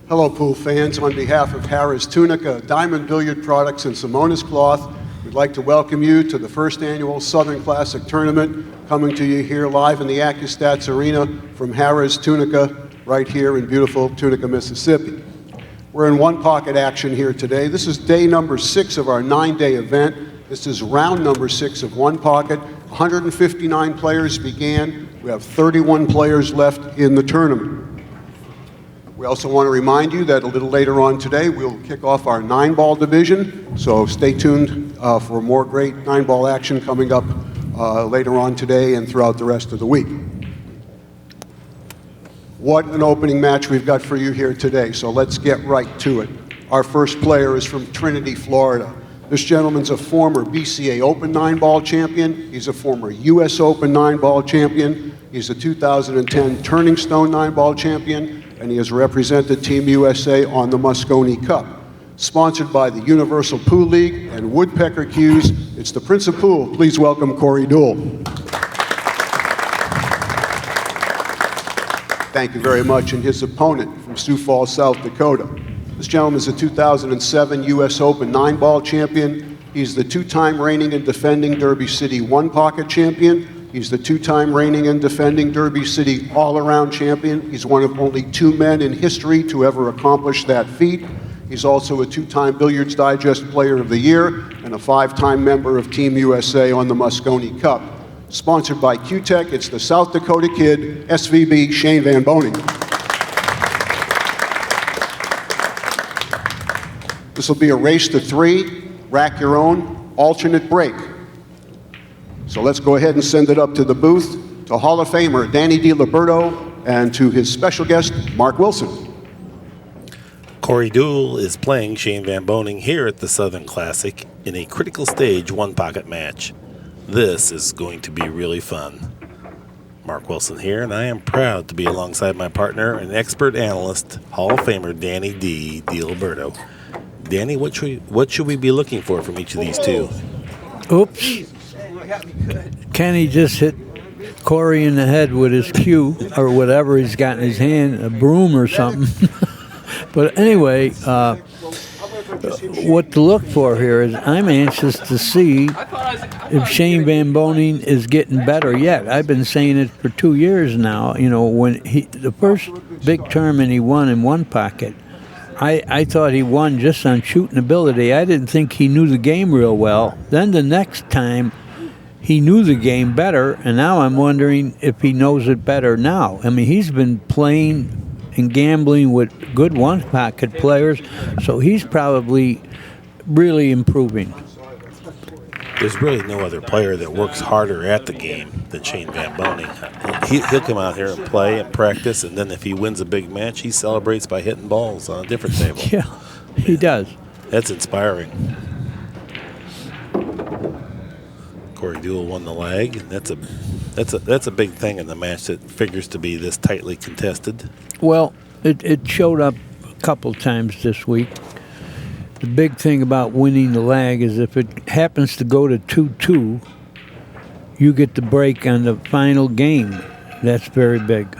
Hello, pool fans. On behalf of Harrah's Tunica, Diamond Billiard Products, and Simonis Cloth, we'd like to welcome you to the first annual Southern Classic Tournament, coming to you here live in the ACCUSTATS Arena from Harrah's Tunica, right here in beautiful Tunica, Mississippi. We're in one pocket action here today. This is day number 6 of our 9-day event. This is round number 6 of one pocket. 159 players began. We have 31 players left in the tournament. We also want to remind you that a little later on today, we'll kick off our 9-ball division. So stay tuned for more great 9-ball action coming up later on today and throughout the rest of the week. What an opening match we've got for you here today, so let's get right to it. Our first player is from Trinity, Florida. This gentleman's a former BCA Open 9-ball champion. He's a former US Open 9-ball champion. He's a 2010 Turning Stone 9-ball champion, and he has represented Team USA on the Moscone Cup. Sponsored by the Universal Pool League and Woodpecker Cues, it's the Prince of Pool. Please welcome Corey Deuel. Thank you very much. And his opponent from Sioux Falls, South Dakota. This gentleman is a 2007 US Open 9-ball champion. He's the 2-time reigning and defending Derby City 1-pocket champion. He's the 2-time reigning and defending Derby City all-around champion. He's one of only 2 men in history to ever accomplish that feat. He's also a 2-time Billiards Digest Player of the Year and a 5-time member of Team USA on the Moscone Cup. Sponsored by Q-Tech, it's the South Dakota Kid, SVB, Shane Van Boening. This will be a race to 3, rack your own, alternate break. So let's go ahead and send it up to the booth to Hall of Famer Danny DiLiberto and to his special guest, Mark Wilson. Corey Deuel is playing Shane Van Boening here at the Southern Classic in a critical stage 1-pocket match. This is going to be really fun. Mark Wilson here, and I am proud to be alongside my partner and expert analyst, Hall of Famer Danny DiLiberto. Danny, what should we be looking for from each of these two? Oops. Kenny just hit Corey in the head with his cue or whatever he's got in his hand, a broom or something. But anyway, what to look for here is I'm anxious to see if Shane Van Boening is getting better yet. I've been saying it for 2 years now. You know, when the first big tournament he won in 1-pocket, I thought he won just on shooting ability. I didn't think he knew the game real well. Then the next time, he knew the game better, and now I'm wondering if he knows it better now. I mean, he's been playing and gambling with good 1-pocket players, so he's probably really improving. There's really no other player that works harder at the game than Shane Van Boening. He'll come out here and play and practice, and then if he wins a big match, he celebrates by hitting balls on a different table. Yeah, he does. That's inspiring. Corey Deuel won the leg, and that's a big thing in the match that figures to be this tightly contested. Well, it showed up a couple times this week. The big thing about winning the leg is if it happens to go to 2-2, you get the break on the final game. That's very big.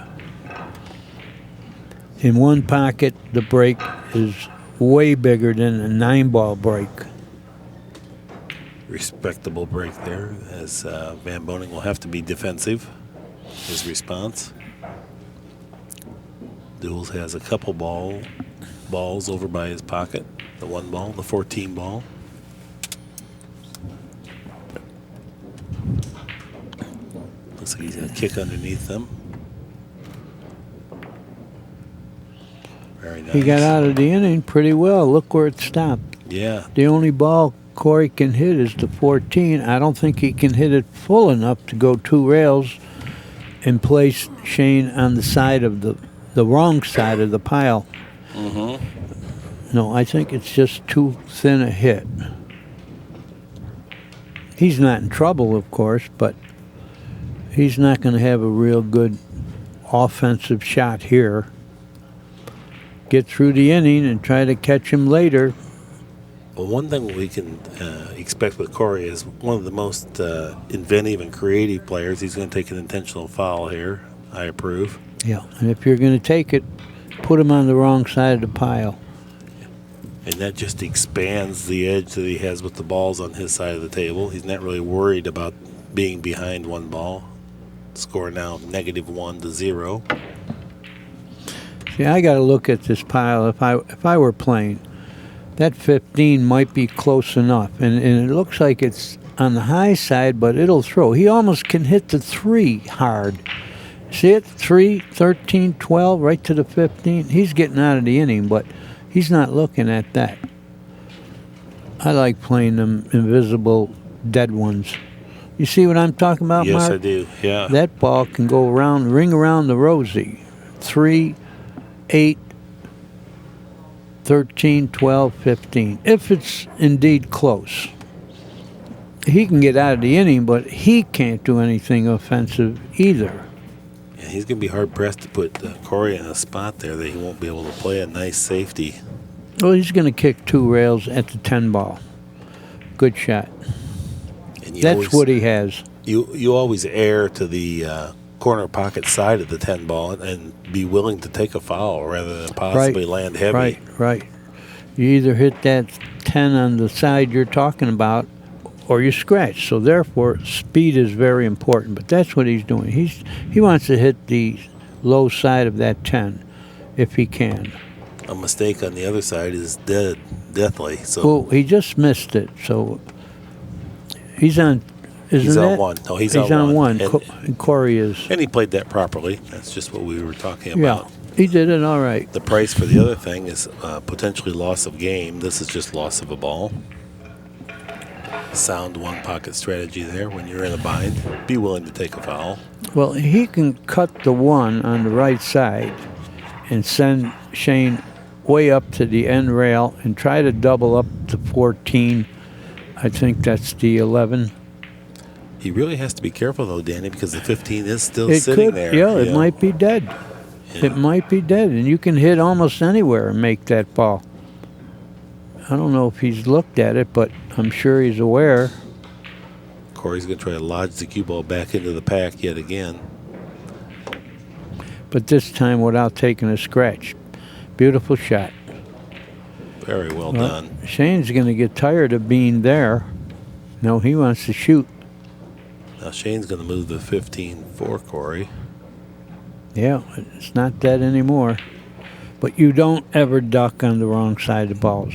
In 1-pocket, the break is way bigger than a 9-ball break. Respectable break there, as Van Boening will have to be defensive. His response. Deuel has a couple balls over by his pocket. The 1 ball, the 14 ball. Looks like he's going to kick underneath them. Very nice. He got out of the inning pretty well. Look where it stopped. Yeah. The only ball Corey can hit is the 14. I don't think he can hit it full enough to go 2 rails and place Shane on the side of the wrong side of the pile. Mm-hmm. No, I think it's just too thin a hit. He's not in trouble, of course, but he's not going to have a real good offensive shot here. Get through the inning and try to catch him later. Well, one thing we can expect with Corey is one of the most inventive and creative players. He's going to take an intentional foul here. I approve. Yeah, and if you're going to take it, put him on the wrong side of the pile. And that just expands the edge that he has with the balls on his side of the table. He's not really worried about being behind one ball. Score now -1 to 0. See, I got to look at this pile. If I were playing, that 15 might be close enough, and it looks like it's on the high side, but it'll throw. He almost can hit the 3 hard. See it? 3, 13, 12, right to the 15. He's getting out of the inning, but he's not looking at that. I like playing them invisible dead ones. You see what I'm talking about, Yes, Mark? I do. Yeah. That ball can go around, ring around the rosy. 3, 8, 13, 12, 15. If it's indeed close. He can get out of the inning, but he can't do anything offensive either. Yeah, he's going to be hard-pressed to put Corey in a spot there that he won't be able to play a nice safety. Well, he's going to kick 2 rails at the 10 ball. Good shot. And That's what he has. You always err to the corner pocket side of the 10 ball and be willing to take a foul rather than possibly land heavy. Right. You either hit that 10 on the side you're talking about or you scratch. So therefore, speed is very important. But that's what he's doing. He wants to hit the low side of that 10 if he can. A mistake on the other side is deathly. So Well, he just missed it. So he's on. he's on one. No, he's on one. And Corey is. And he played that properly. That's just what we were talking Yeah, about. he did it all right. The price for the other thing is potentially loss of game. This is just loss of a ball. Sound one-pocket strategy there when you're in a bind. Be willing to take a foul. Well, he can cut the 1 on the right side and send Shane way up to the end rail and try to double up the 14. I think that's the 11. He really has to be careful, though, Danny, because the 15 is still It sitting could, there. yeah, it might be dead. Yeah. It might be dead, and you can hit almost anywhere and make that ball. I don't know if he's looked at it, but I'm sure he's aware. Corey's going to try to lodge the cue ball back into the pack yet again. But this time without taking a scratch. Beautiful shot. Very well done. Shane's going to get tired of being there. No, he wants to shoot. Now Shane's going to move the 15 for Corey. Yeah, it's not dead anymore. But you don't ever duck on the wrong side of balls.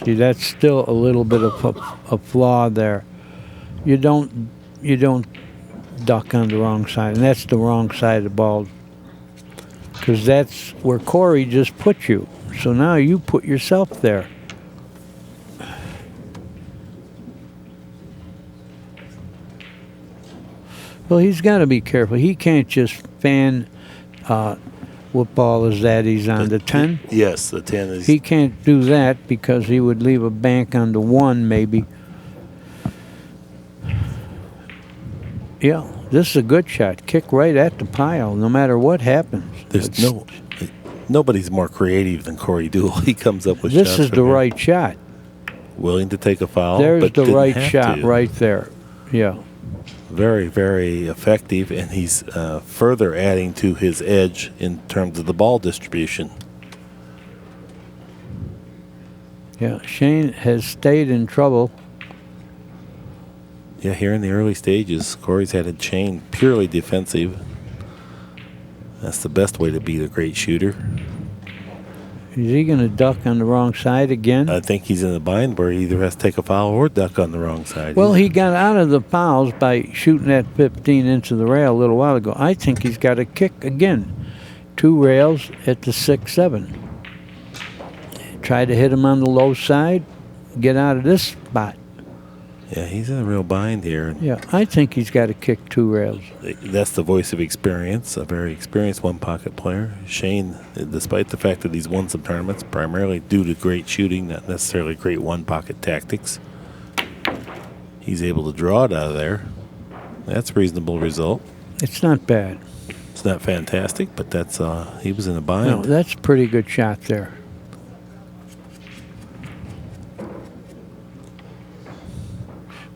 See, that's still a little bit of a flaw there. You don't duck on the wrong side, and that's the wrong side of the ball. Because that's where Corey just put you. So now you put yourself there. Well, he's got to be careful. He can't just fan. What ball is that he's on? The 10? Yes, the 10 is. He can't do that because he would leave a bank on the 1 maybe. Yeah, this is a good shot. Kick right at the pile, no matter what happens. Nobody's more creative than Corey Deuel. He comes up with This shots is from the here. right shot. Willing to take a foul. There's but the didn't right have shot to. right there. Yeah. Very, very effective, and he's further adding to his edge in terms of the ball distribution. Yeah, Shane has stayed in trouble. Yeah, here in the early stages, Corey's had a chain purely defensive. That's the best way to beat a great shooter. Is he going to duck on the wrong side again? I think he's in a bind where he either has to take a foul or duck on the wrong side. Well, he got out of the fouls by shooting that 15 into the rail a little while ago. I think he's got to kick again. 2 rails at the 6-7. Try to hit him on the low side. Get out of this spot. Yeah, he's in a real bind here. Yeah, I think he's got to kick 2 rails. That's the voice of experience, a very experienced one-pocket player. Shane, despite the fact that he's won some tournaments, primarily due to great shooting, not necessarily great one-pocket tactics, he's able to draw it out of there. That's a reasonable result. It's not bad. It's not fantastic, but that's he was in a bind. No, that's a pretty good shot there.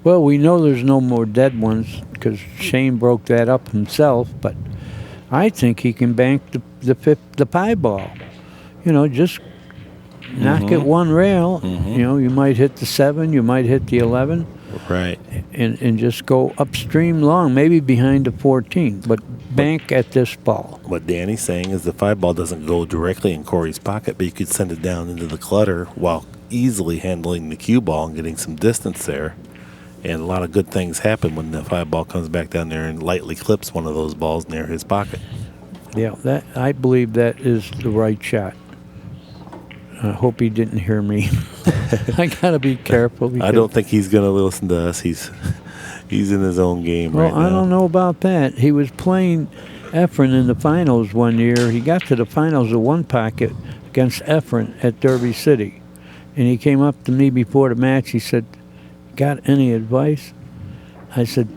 Well, we know there's no more dead ones because Shane broke that up himself, but I think he can bank the pie ball. You know, just knock it one rail. You know, you might hit the 7, you might hit the 11. Right. And just go upstream long, maybe behind the 14, but bank at this ball. What Danny's saying is the 5 ball doesn't go directly in Corey's pocket, but you could send it down into the clutter while easily handling the cue ball and getting some distance there. And a lot of good things happen when the 5 ball comes back down there and lightly clips one of those balls near his pocket. Yeah, that I believe that is the right shot. I hope he didn't hear me. I gotta be careful. I don't think he's gonna listen to us. He's in his own game right now. Well, I don't know about that. He was playing Efren in the finals one year. He got to the finals of one pocket against Efren at Derby City. And he came up to me before the match. He said, "Got any advice?" I said,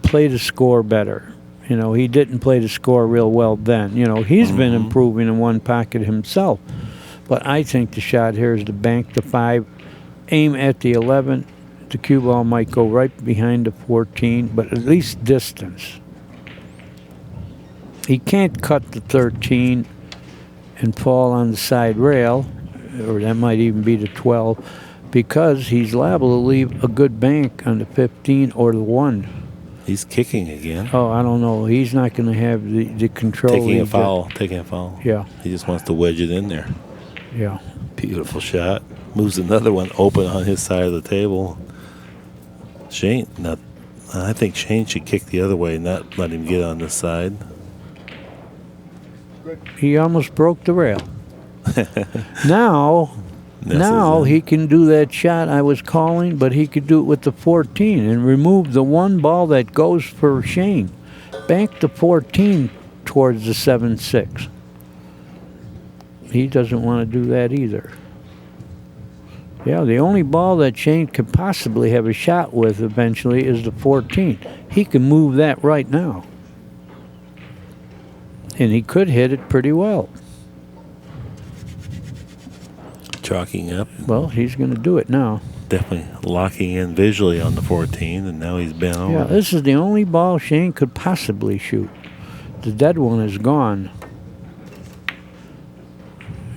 "Play the score better." You know, he didn't play the score real well then. You know, he's been improving in one pocket himself. But I think the shot here is to bank the 5, aim at the 11. The cue ball might go right behind the 14, but at least distance. He can't cut the 13 and fall on the side rail, or that might even be the 12, because he's liable to leave a good bank on the 15 or the 1. He's kicking again. Oh, I don't know. He's not going to have the control. Taking a foul. Yeah. He just wants to wedge it in there. Yeah. Beautiful shot. Moves another one open on his side of the table. Shane, I think Shane should kick the other way, not let him get on this side. He almost broke the rail. Now he can do that shot I was calling, but he could do it with the 14 and remove the one ball that goes for Shane. Bank the 14 towards the 7-6. He doesn't want to do that either. Yeah, the only ball that Shane could possibly have a shot with eventually is the 14. He can move that right now. And he could hit it pretty well. Chalking up. Well, he's going to do it now. Definitely locking in visually on the 14, and now he's bent over. Yeah, this is the only ball Shane could possibly shoot. The dead one is gone.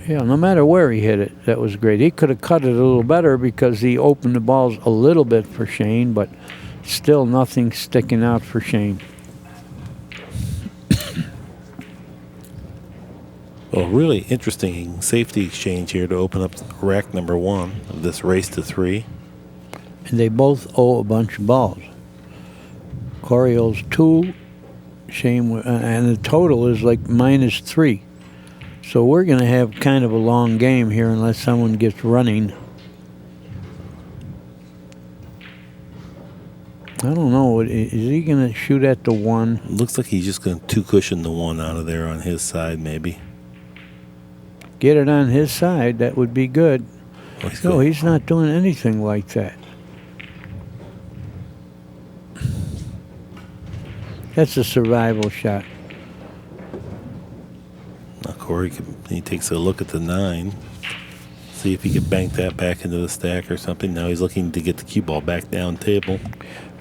Yeah, no matter where he hit it, that was great. He could have cut it a little better because he opened the balls a little bit for Shane, but still nothing sticking out for Shane. Well, really interesting safety exchange here to open up rack number 1 of this race to 3. And they both owe a bunch of balls. Corey owes 2, Shane, and the total is like -3. So we're going to have kind of a long game here unless someone gets running. I don't know. Is he going to shoot at the 1? Looks like he's just going to 2-cushion the 1 out of there on his side, maybe. Get it on his side, that would be good. Oh, No, he's not doing anything like that. That's a survival shot. Now Corey, he takes a look at the 9. See if he can bank that back into the stack or something. Now he's looking to get the cue ball back down table.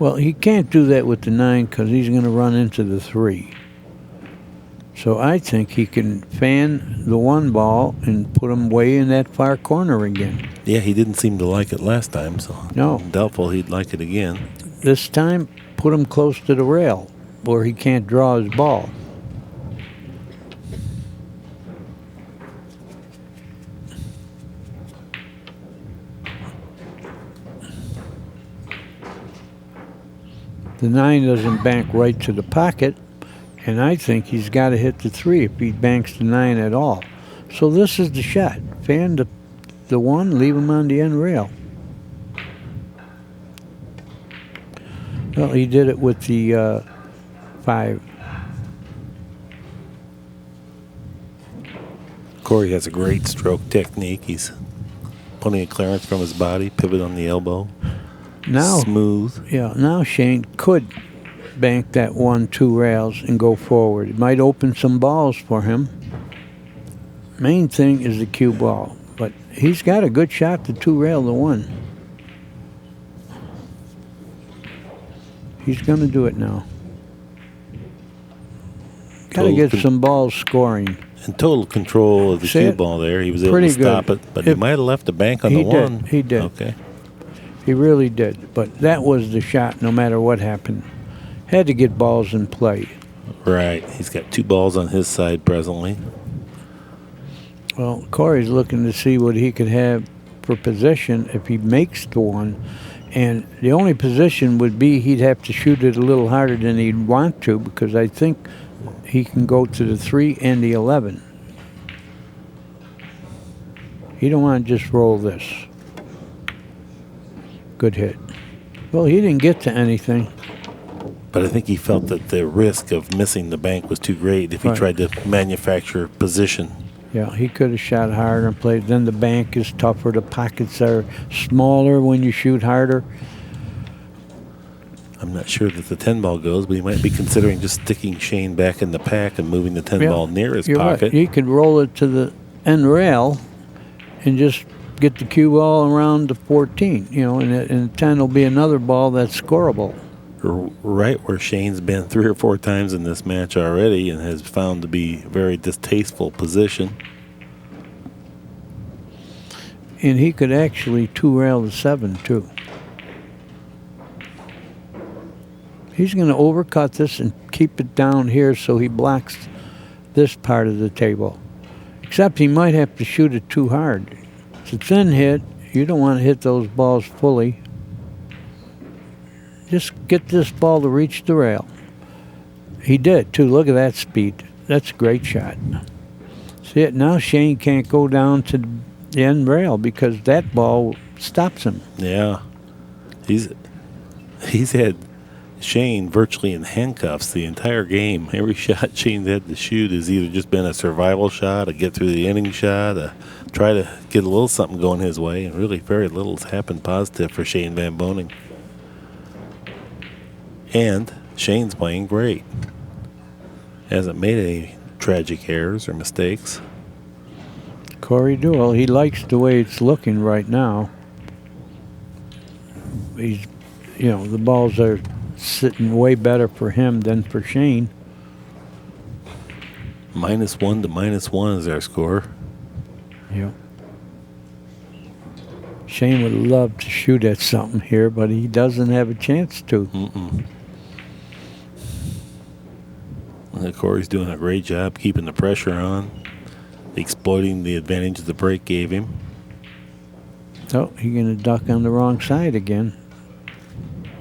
Well, he can't do that with the 9 because he's going to run into the 3. So I think he can fan the 1 ball and put him way in that far corner again. Yeah, he didn't seem to like it last time, so No. I'm doubtful he'd like it again. This time, put him close to the rail where he can't draw his ball. The 9 doesn't bank right to the pocket, and I think he's got to hit the 3 if he banks the 9 at all. So this is the shot. Fan the 1, leave him on the end rail. Well, he did it with the 5. Corey has a great stroke technique. He's putting a clearance from his body, pivot on the elbow. Now, Smooth. Yeah, now Shane could bank that 1-2 rails and go forward. It might open some balls for him. Main thing is the cue ball, but he's got a good shot to 2 rail the 1. He's going to do it now. Got to get some balls scoring. in total control of the See cue it? ball there. He was able Pretty to stop good. it, but he might have left the bank on He the did. one. He did. Okay. He really did. But that was the shot no matter what happened. Had to get balls in play. Right. He's got 2 balls on his side presently. Well, Corey's looking to see what he could have for position if he makes the one. And the only position would be he'd have to shoot it a little harder than he'd want to, because I think he can go to the 3 and the 11. He don't want to just roll this. Good hit. Well, he didn't get to anything. But I think he felt that the risk of missing the bank was too great if he Right. tried to manufacture position. Yeah, he could have shot harder and played. Then the bank is tougher. The pockets are smaller when you shoot harder. I'm not sure that the 10 ball goes, but he might be considering just sticking Shane back in the pack and moving the 10 Yeah, ball near his you're pocket. right. He could roll it to the end rail and just get the cue ball around the 14, and 10 will be another ball that's scoreable. Right where Shane's been 3 or 4 times in this match already and has found to be a very distasteful position. And he could actually 2-rail the 7, too. He's going to overcut this and keep it down here so he blocks this part of the table. Except he might have to shoot it too hard. It's a thin hit. You don't want to hit those balls fully. Just get this ball to reach the rail. He did, too. Look at that speed. That's a great shot. See it? Now Shane can't go down to the end rail because that ball stops him. Yeah. He's had Shane virtually in handcuffs the entire game. Every shot Shane's had to shoot has either just been a survival shot, a get through the inning shot, a try to get a little something going his way, and really very little's happened positive for Shane Van Boening. And Shane's playing great. Hasn't made any tragic errors or mistakes. Corey Deuel, he likes the way it's looking right now. He's, the balls are sitting way better for him than for Shane. -1 to -1 is our score. Yeah. Shane would love to shoot at something here, but he doesn't have a chance to. Corey's doing a great job keeping the pressure on, exploiting the advantage the break gave him. Oh, he's going to duck on the wrong side again.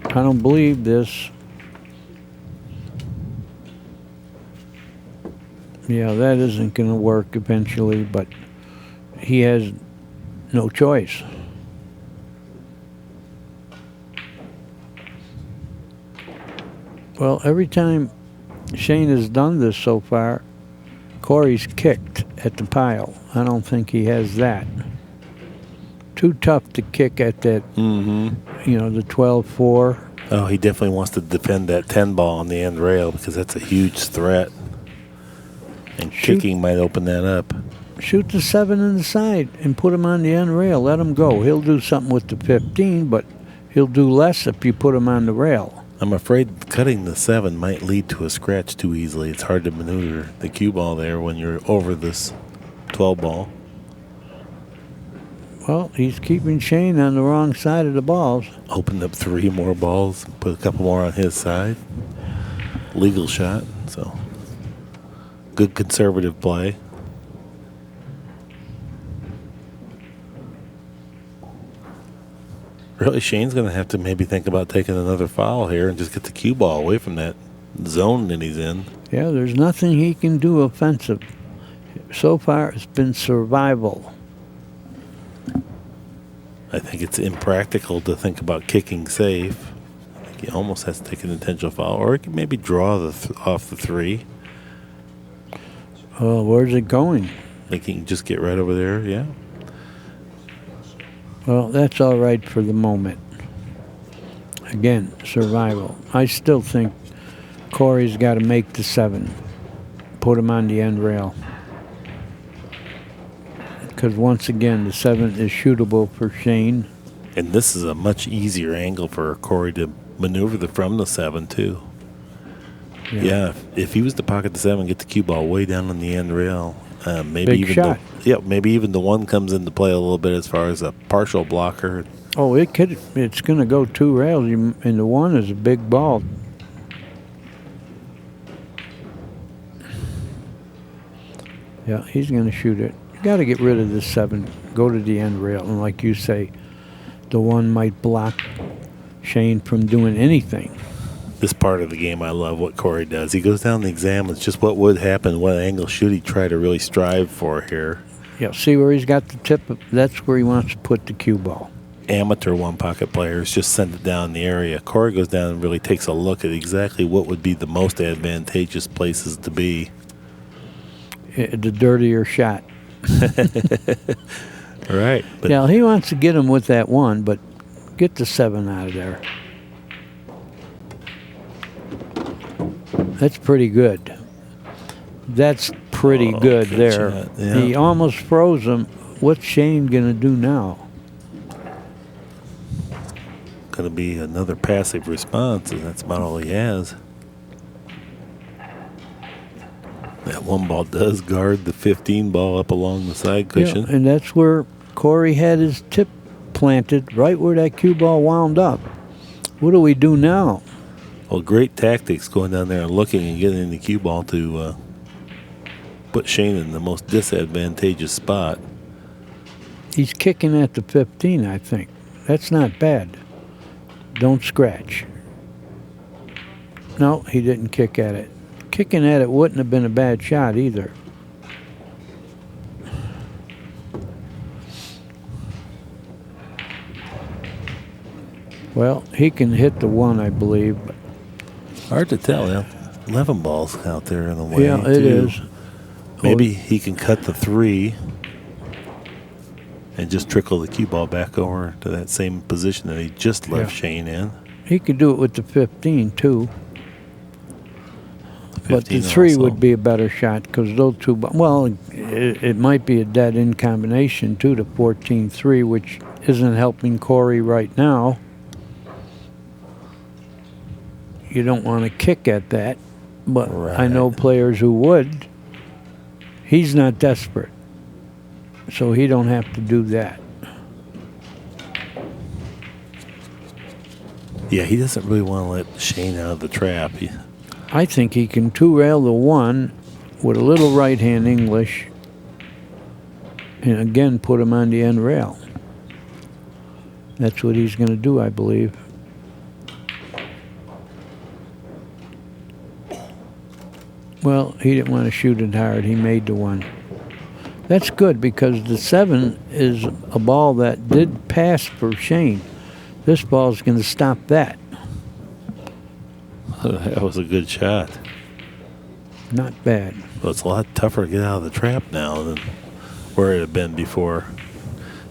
I don't believe this. Yeah, that isn't going to work eventually, but he has no choice. Well, every time Shane has done this so far, Corey's kicked at the pile. I don't think he has that. Too tough to kick at that, the 12-4. Oh, he definitely wants to defend that 10 ball on the end rail because that's a huge threat. And kicking might open that up. Shoot the 7 in the side and put him on the end rail. Let him go. He'll do something with the 15, but he'll do less if you put him on the rail. I'm afraid cutting the 7 might lead to a scratch too easily. It's hard to maneuver the cue ball there when you're over this 12 ball. Well, he's keeping Shane on the wrong side of the balls. Opened up 3 more balls, put a couple more on his side. Legal shot, so good conservative play. Really, Shane's going to have to maybe think about taking another foul here and just get the cue ball away from that zone that he's in. Yeah, there's nothing he can do offensive. So far, it's been survival. I think it's impractical to think about kicking safe. I think he almost has to take an intentional foul, or he can maybe draw off the 3. Oh, where's it going? I think he can just get right over there, yeah. Well, that's all right for the moment. Again, survival. I still think Corey's got to make the 7. Put him on the end rail. Because once again, the 7 is shootable for Shane. And this is a much easier angle for Corey to maneuver from the 7, too. Yeah, if he was to pocket the 7, get the cue ball way down on the end rail, Maybe Big even shot. maybe even the one comes into play a little bit as far as a partial blocker. Oh, it could. It's going to go 2 rails, and the one is a big ball. Yeah, he's going to shoot it. You got to get rid of this 7. Go to the end rail, and like you say, the one might block Shane from doing anything. This part of the game, I love what Corey does. He goes down and examines just what would happen, what angle should he try to really strive for here. Yeah, see where he's got the tip? That's where he wants to put the cue ball. Amateur one-pocket players just send it down the area. Corey goes down and really takes a look at exactly what would be the most advantageous places to be. The dirtier shot. Right. But Yeah, he wants to get him with that 1, but get the 7 out of there. That's pretty good. That's pretty good there. shot, yeah. He almost froze him. What's Shane going to do now? going to be another passive response, and that's about all he has. That one ball does guard the 15 ball up along the side cushion. Yeah, and that's where Corey had his tip planted, right where that cue ball wound up. What do we do now? Well, great tactics going down there and looking and getting the cue ball to put Shane in the most disadvantageous spot. He's kicking at the 15, I think. That's not bad. Don't scratch. No, he didn't kick at it. Kicking at it wouldn't have been a bad shot either. Well, he can hit the 1, I believe. Hard to tell. Yeah. 11 balls out there in the way. Yeah, it too. is. Maybe he can cut the 3 and just trickle the cue ball back over to that same position that he just left Shane in. He could do it with the 15, too. But the 15 3 also. would be a better shot because those two, well, it might be a dead end combination too, the 14-3, which isn't helping Corey right now. You don't want to kick at that, but I know players who would. He's not desperate, so he don't have to do that. Yeah, he doesn't really want to let Shane out of the trap. I think he can 2-rail the 1 with a little right-hand English and again put him on the end rail. That's what he's going to do, I believe. Well, he didn't want to shoot it hard. He made the 1. That's good because the 7 is a ball that did pass for Shane. This ball's going to stop that. That was a good shot. Not bad. Well, it's a lot tougher to get out of the trap now than where it had been before.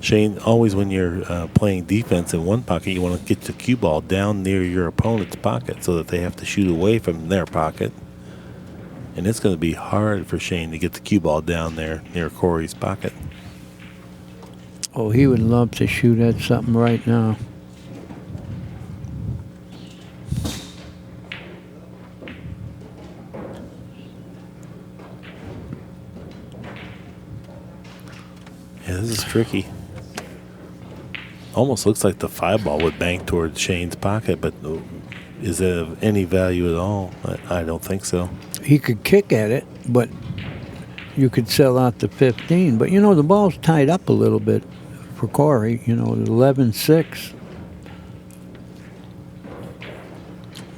Shane, always when you're playing defense in one pocket, you want to get the cue ball down near your opponent's pocket so that they have to shoot away from their pocket. And it's going to be hard for Shane to get the cue ball down there near Corey's pocket. Oh, he would love to shoot at something right now. Yeah, this is tricky. Almost looks like the 5 ball would bank towards Shane's pocket, but is it of any value at all? I don't think so. He could kick at it, but you could sell out the 15. But, you know, the ball's tied up a little bit for Corey. You know, 11-6.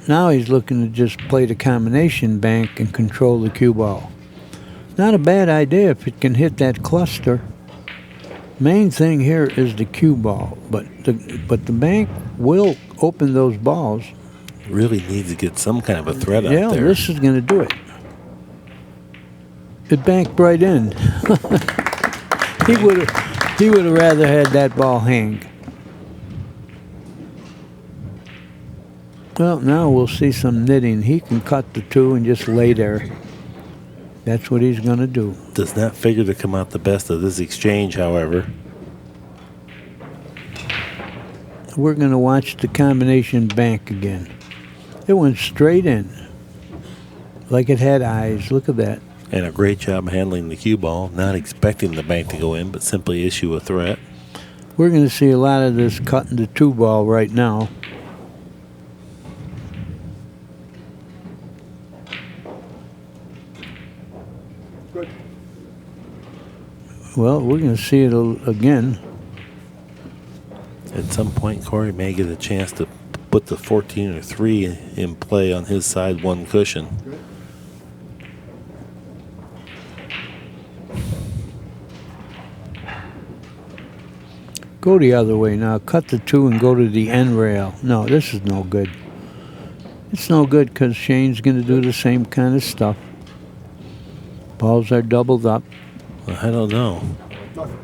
Now he's looking to just play the combination bank and control the cue ball. Not a bad idea if it can hit that cluster. Main thing here is the cue ball, but the bank will open those balls. Really needs to get some kind of a threat out Yeah, there. this is going to do it. It banked right in. He would have rather had that ball hang. Well, now we'll see some knitting. He can cut the 2 and just lay there. That's what he's going to do. Does not figure to come out the best of this exchange, however. We're going to watch the combination bank again. It went straight in, like it had eyes. Look at that. And a great job handling the cue ball, not expecting the bank to go in, but simply issue a threat. We're going to see a lot of this cutting the 2-ball right now. Good. Well, we're going to see it again. At some point, Corey may get a chance to put the 14 or 3 in play on his side, one cushion. Good. Go the other way now. Cut the 2 and go to the end rail. No, this is no good. It's no good because Shane's going to do the same kind of stuff. Balls are doubled up. Well, I don't know. Nothing.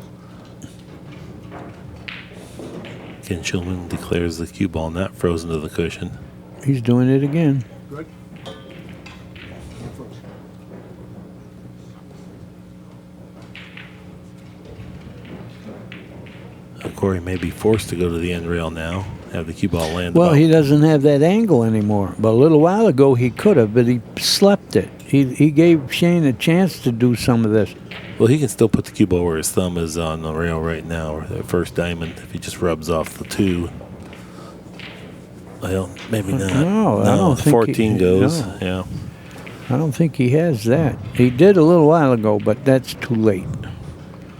Ken Shulman declares the cue ball not frozen to the cushion. He's doing it again. Good. Corey may be forced to go to the end rail now, have the cue ball land. Well, he doesn't have that angle anymore. But a little while ago he could have, but he slept it. He gave Shane a chance to do some of this. Well, he can still put the cue ball where his thumb is on the rail right now, or the first diamond, if he just rubs off the 2. Well, maybe not. No, I don't think 14 goes. no. Yeah. I don't think he has that. He did a little while ago, but that's too late.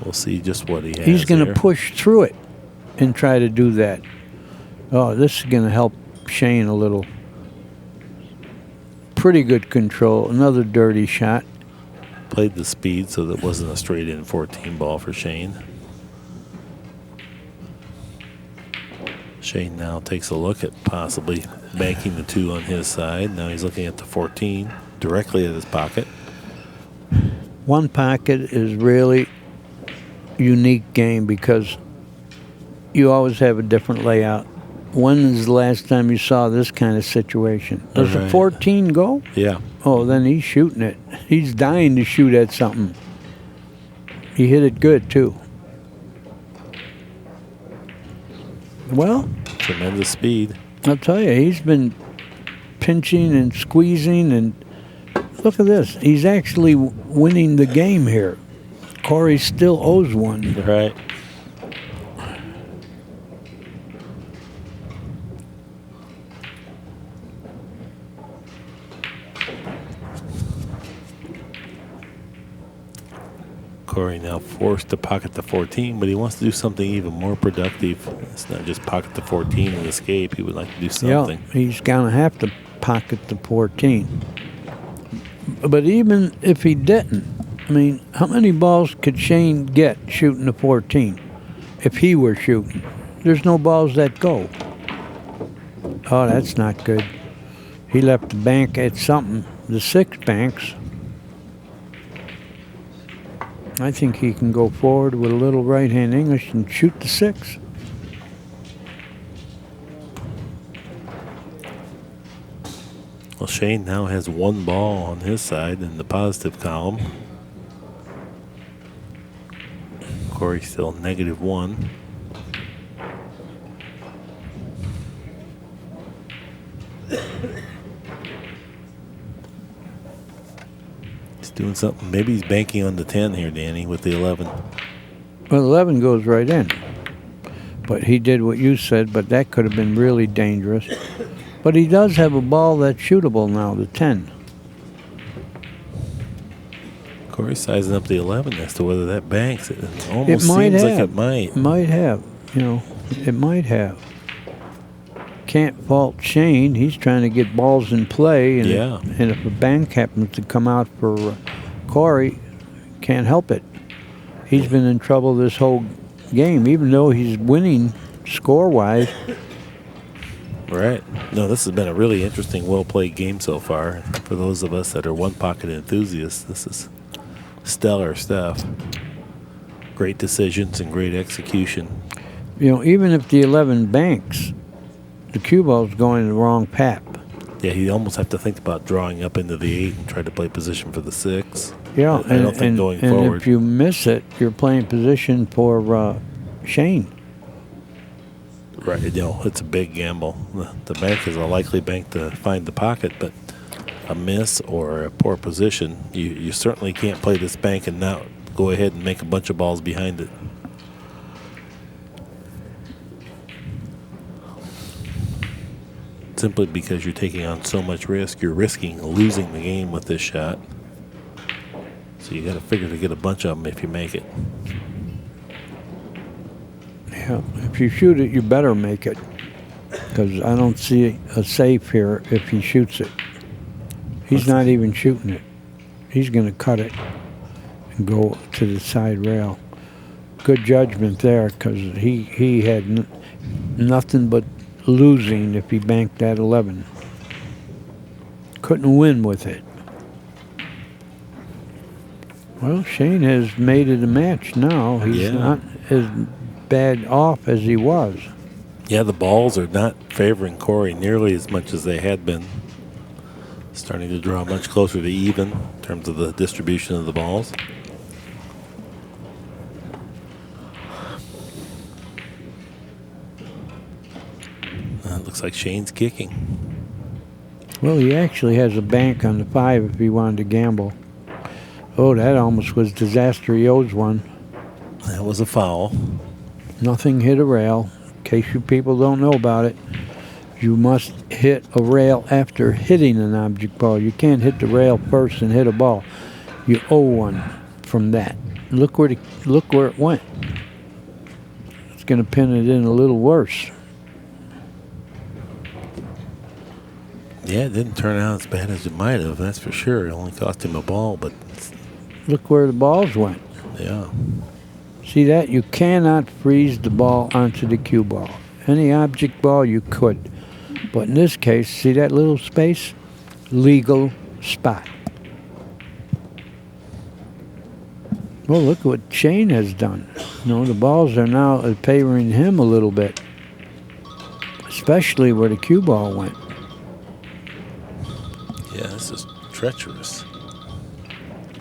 We'll see just what he has. He's going to here. push through it and try to do that. Oh, this is going to help Shane a little. Pretty good control. Another dirty shot. Played the speed, so that wasn't a straight in 14 ball for Shane. Shane now takes a look at possibly banking the 2 on his side. Now he's looking at the 14 directly at his pocket. One pocket is really unique game because you always have a different layout. When is the last time you saw this kind of situation? Does the Right. 14 go? Yeah. Oh, then he's shooting it. He's dying to shoot at something. He hit it good, too. Well, Tremendous speed. I'll tell you, he's been pinching and squeezing, and look at this. He's actually winning the game here. Corey still owes one. Right. Corey now forced to pocket the 14, but he wants to do something even more productive. It's not just pocket the 14 and escape. He would like to do something. Yeah, he's going to have to pocket the 14. But even if he didn't, I mean, how many balls could Shane get shooting the 14 if he were shooting? There's no balls that go. Oh, that's not good. He left the bank at something. The 6 banks. I think he can go forward with a little right-hand English and shoot the 6. Well, Shane now has 1 ball on his side in the positive column. Corey still -1. He's doing something. Maybe he's banking on the 10 here, Danny, with the 11. Well, 11 goes right in. But he did what you said, but that could have been really dangerous. But he does have a ball that's shootable now, the 10. Corey's sizing up the 11 as to whether that banks. It almost It might seems have. like it might. Might have. You know, it might have. Can't fault Shane. He's trying to get balls in play. And, Yeah. and if a bank happens to come out for Corey, can't help it. He's been in trouble this whole game, even though he's winning score-wise. Right. No, this has been a really interesting, well-played game so far. For those of us that are one-pocket enthusiasts, this is stellar stuff. Great decisions and great execution. You know, even if the 11 banks, the cue ball's going the wrong pap. Yeah, you almost have to think about drawing up into the 8 and try to play position for the 6. Yeah, I don't think going forward. if you miss it, you're playing position for Shane. Right, you know, it's a big gamble. The bank is a likely bank to find the pocket, but a miss or a poor position, you certainly can't play this bank and now go ahead and make a bunch of balls behind it. Simply because you're taking on so much risk, you're risking losing the game with this shot. So you got to figure to get a bunch of them if you make it. Yeah, if you shoot it, you better make it, because I don't see a safe here if he shoots it. He's not even shooting it. He's going to cut it and go to the side rail. Good judgment there, because he had nothing but losing if he banked that 11. Couldn't win with it. Well, Shane has made it a match now. He's not as bad off as he was. Yeah, the balls are not favoring Corey nearly as much as they had been. Starting to draw much closer to even in terms of the distribution of the balls. Looks like Shane's kicking. Well, he actually has a bank on the 5 if he wanted to gamble. Oh, that almost was disaster. He owes one. That was a foul. Nothing hit a rail. In case you people don't know about it, you must hit a rail after hitting an object ball. You can't hit the rail first and hit a ball. You owe one from that. Look where it went. It's going to pin it in a little worse. Yeah, it didn't turn out as bad as it might have, that's for sure. It only cost him a ball, but... Look where the balls went. Yeah. See that? You cannot freeze the ball onto the cue ball. Any object ball you could. But in this case, see that little space? Legal spot. Well, look what Shane has done. You know, the balls are now favoring him a little bit. Especially where the cue ball went. Yeah, this is treacherous.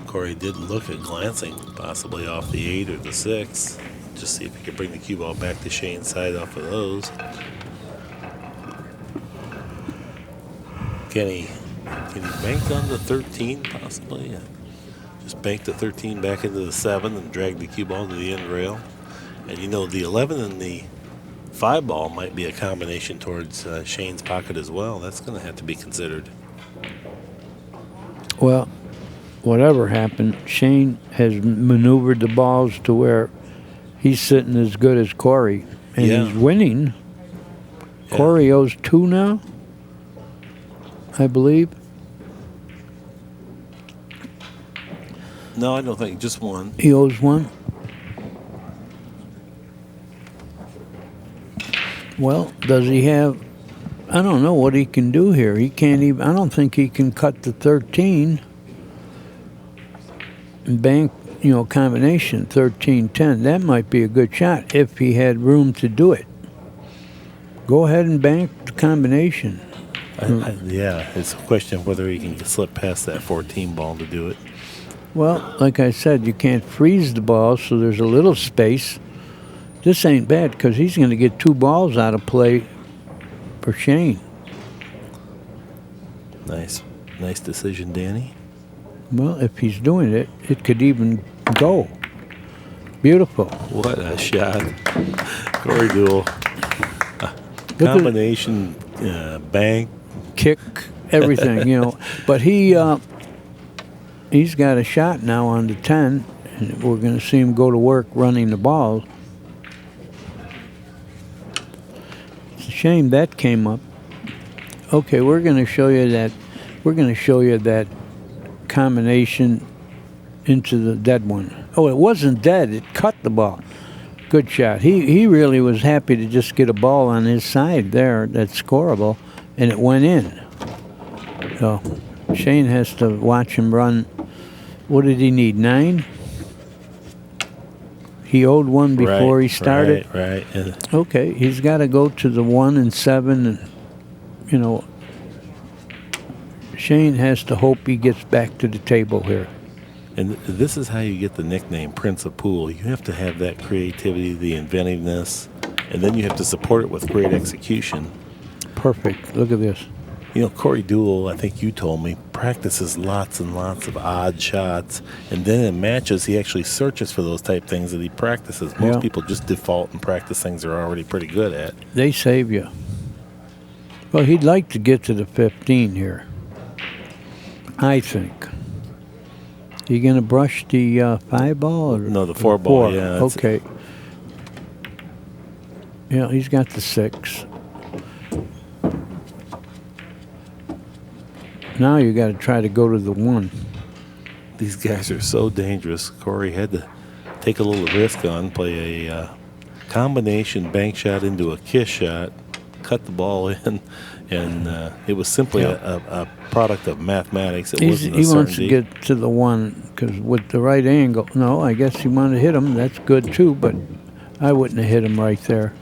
Corey did look at glancing, possibly off the 8 or the 6. Just see if he could bring the cue ball back to Shane's side off of those. Can he bank on the 13 possibly? Just bank the 13 back into the 7 and drag the cue ball to the end rail. And you know, the 11 and the 5 ball might be a combination towards Shane's pocket as well. That's going to have to be considered. Well, whatever happened, Shane has maneuvered the balls to where he's sitting as good as Corey. And he's winning. Yeah. Corey owes 2 now, I believe. No, I don't think, just 1. He owes 1. Well, does he have... I don't know what he can do here. He can't even... I don't think he can cut the 13 and bank, you know, combination 13-10. That might be a good shot if he had room to do it. Go ahead and bank the combination. Yeah, it's a question of whether he can slip past that 14 ball to do it. Well, like I said, you can't freeze the ball, so there's a little space. This ain't bad because he's going to get 2 balls out of play for Shane. Nice decision, Danny. Well, if he's doing it, it could even go. Beautiful. What a shot. Corey Deuel. Combination, bank. Kick, everything, you know. But he's got a shot now on the 10, and we're going to see him go to work running the ball. It's a shame that came up. Okay, we're going to show you that. We're going to show you that combination into the dead one. Oh, it wasn't dead. It cut the ball. Good shot. He really was happy to just get a ball on his side there that's scoreable, and it went in. So Shane has to watch him run. What did he need, 9? He owed 1 before he started. Right. Okay, he's got to go to the 1 and 7, and you know, Shane has to hope he gets back to the table here. And this is how you get the nickname Prince of Pool. You have to have that creativity, the inventiveness, and then you have to support it with great execution. Perfect. Look at this. You know, Corey Deuel, I think you told me, practices lots and lots of odd shots, and then in matches he actually searches for those type things that he practices. Most Yeah. people just default and practice things they're already pretty good at. They save you. Well, he'd like to get to the 15 here, I think. You going to brush the 5 ball? Or No, the 4 ball, yeah. that's- Okay. Yeah, he's got the 6. Now you got to try to go to the 1. These guys are so dangerous. Corey had to take a little risk on, play a combination bank shot into a kiss shot, cut the ball in, and it was simply a product of mathematics. It wasn't a He wants to certainty. get to the 1 because with the right angle, no, I guess he wanted to hit him. That's good too, but I wouldn't have hit him right there.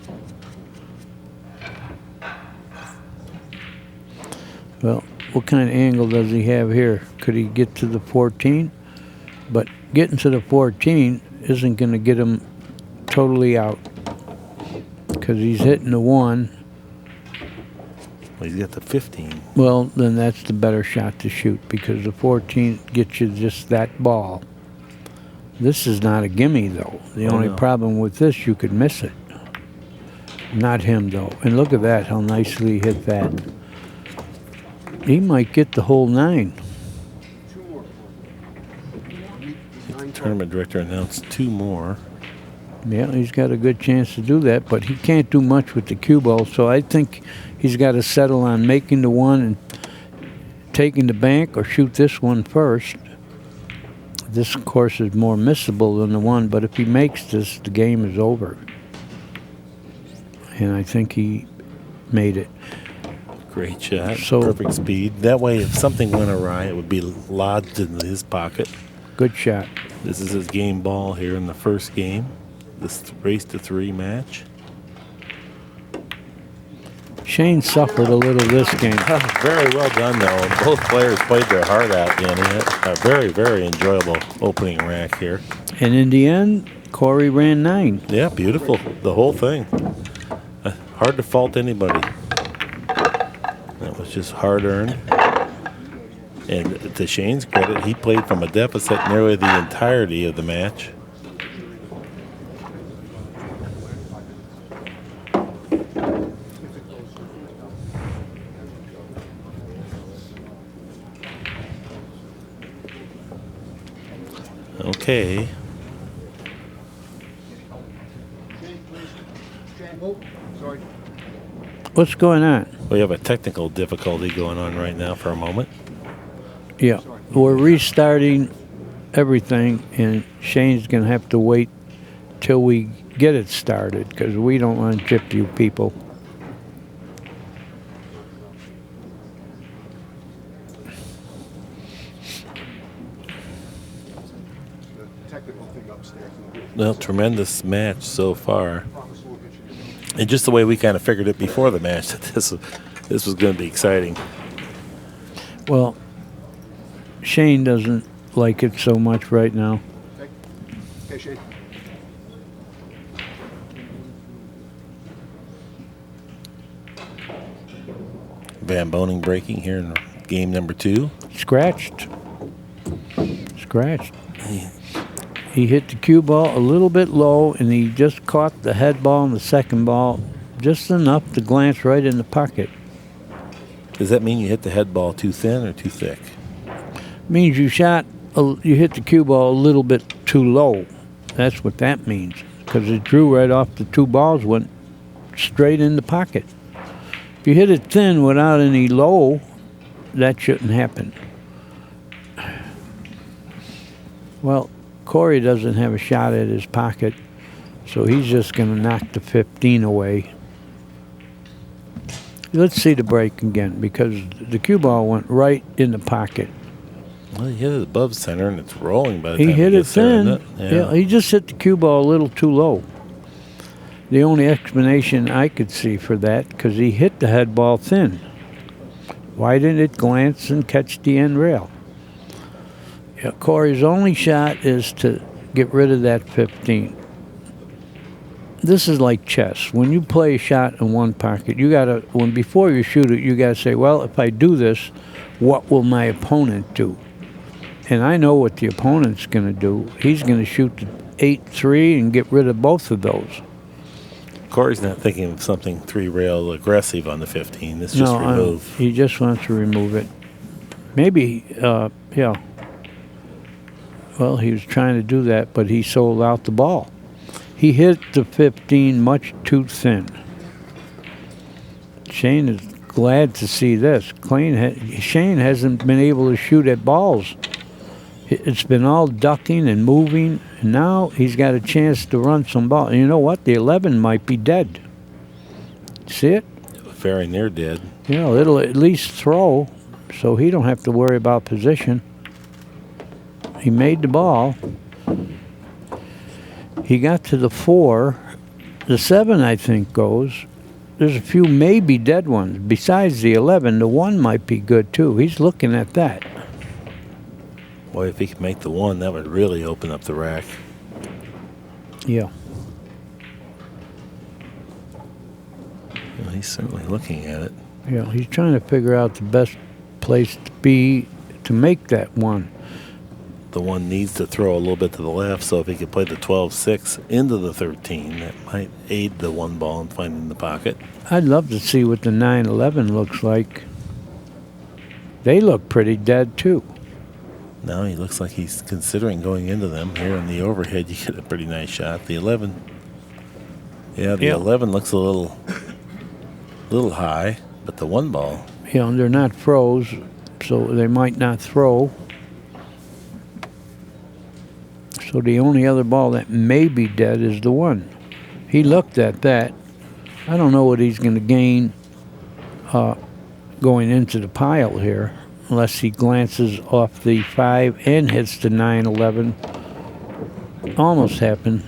Well, what kind of angle does he have here? Could he get to the 14? But getting to the 14 isn't going to get him totally out because he's hitting the 1. Well, he's got the 15. Well, then that's the better shot to shoot because the 14 gets you just that ball. This is not a gimme, though. The Oh, only no. problem with this, you could miss it. Not him, though. And look at that, how nicely he hit that. He might get the whole 9. Tournament director announced 2 more. Yeah, he's got a good chance to do that, but he can't do much with the cue ball, so I think he's got to settle on making the 1 and taking the bank or shoot this one first. This, of course, is more missable than the 1, but if he makes this, the game is over. And I think he made it. Great shot. So- Perfect speed. That way, if something went awry, it would be lodged in his pocket. Good shot. This is his game ball here in the first game. This race to 3 match. Shane suffered a little this game. Very well done, though. Both players played their heart out, Danny. A very, very enjoyable opening rack here. And in the end, Corey ran 9. Yeah, beautiful. The whole thing. Hard to fault anybody. That was just hard-earned. And to Shane's credit, he played from a deficit nearly the entirety of the match. Okay. Sorry. What's going on? We have a technical difficulty going on right now for a moment. Yeah, we're restarting everything, and Shane's going to have to wait till we get it started because we don't want to chip you people. The technical thing upstairs. Well, tremendous match so far. And just the way we kind of figured it before the match, that this was going to be exciting. Well, Shane doesn't like it so much right now. Okay, Shane. Van Boening breaking here in game number 2. Scratched. He hit the cue ball a little bit low, and he just caught the head ball and the second ball just enough to glance right in the pocket. Does that mean you hit the head ball too thin or too thick? Means you hit the cue ball a little bit too low. That's what that means, because it drew right off the 2 balls, went straight in the pocket. If you hit it thin without any low, that shouldn't happen. Well, Corey doesn't have a shot at his pocket, so he's just going to knock the 15 away. Let's see the break again, because the cue ball went right in the pocket. Well, he hit it above center, and it's rolling by the He time hit it gets there, thin. isn't it? Yeah, he just hit the cue ball a little too low. The only explanation I could see for that, because he hit the head ball thin. Why didn't it glance and catch the end rail? Yeah, Corey's only shot is to get rid of that 15. this is like chess. When you play a shot in one pocket, before you shoot it, you gotta say, well, if I do this, what will my opponent do? And I know what the opponent's gonna do. He's gonna shoot the 8-3 and get rid of both of those. Corey's not thinking of something 3-rail aggressive on the 15. It's just remove. He just wants to remove it. Maybe, yeah. Well, he was trying to do that, but he sold out the ball. He hit the 15 much too thin. Shane is glad to see this. Shane hasn't been able to shoot at balls. It's been all ducking and moving, and now he's got a chance to run some ball. And you know what? The 11 might be dead. See it? Very near dead. Yeah, it'll at least throw, so he don't have to worry about position. He made the ball. He got to the 4. The 7, I think, goes. There's a few maybe dead ones. Besides the 11, the 1 might be good, too. He's looking at that. Boy, if he could make the 1, that would really open up the rack. Yeah. Well, he's certainly looking at it. Yeah, he's trying to figure out the best place to be to make that 1. The 1 needs to throw a little bit to the left, so if he could play the 12-6 into the 13, that might aid the 1 ball in finding the pocket. I'd love to see what the 9-11 looks like. They look pretty dead, too. Now he looks like he's considering going into them. Here in the overhead, you get a pretty nice shot. The 11, yeah, the 11 looks a little high, but the 1 ball. Yeah, and they're not froze, so they might not throw. So the only other ball that may be dead is the 1. He looked at that. I don't know what he's going to gain going into the pile here, unless he glances off the 5 and hits the 9-11. Almost happened.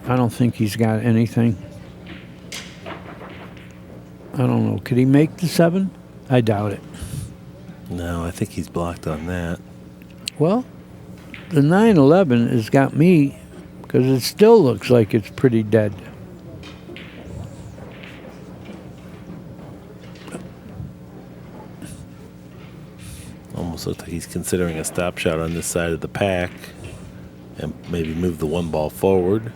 I don't think he's got anything. I don't know. Could he make the 7? I doubt it. No, I think he's blocked on that. Well, the 9-11 has got me because it still looks like it's pretty dead. Almost looks like he's considering a stop shot on this side of the pack and maybe move the 1 ball forward.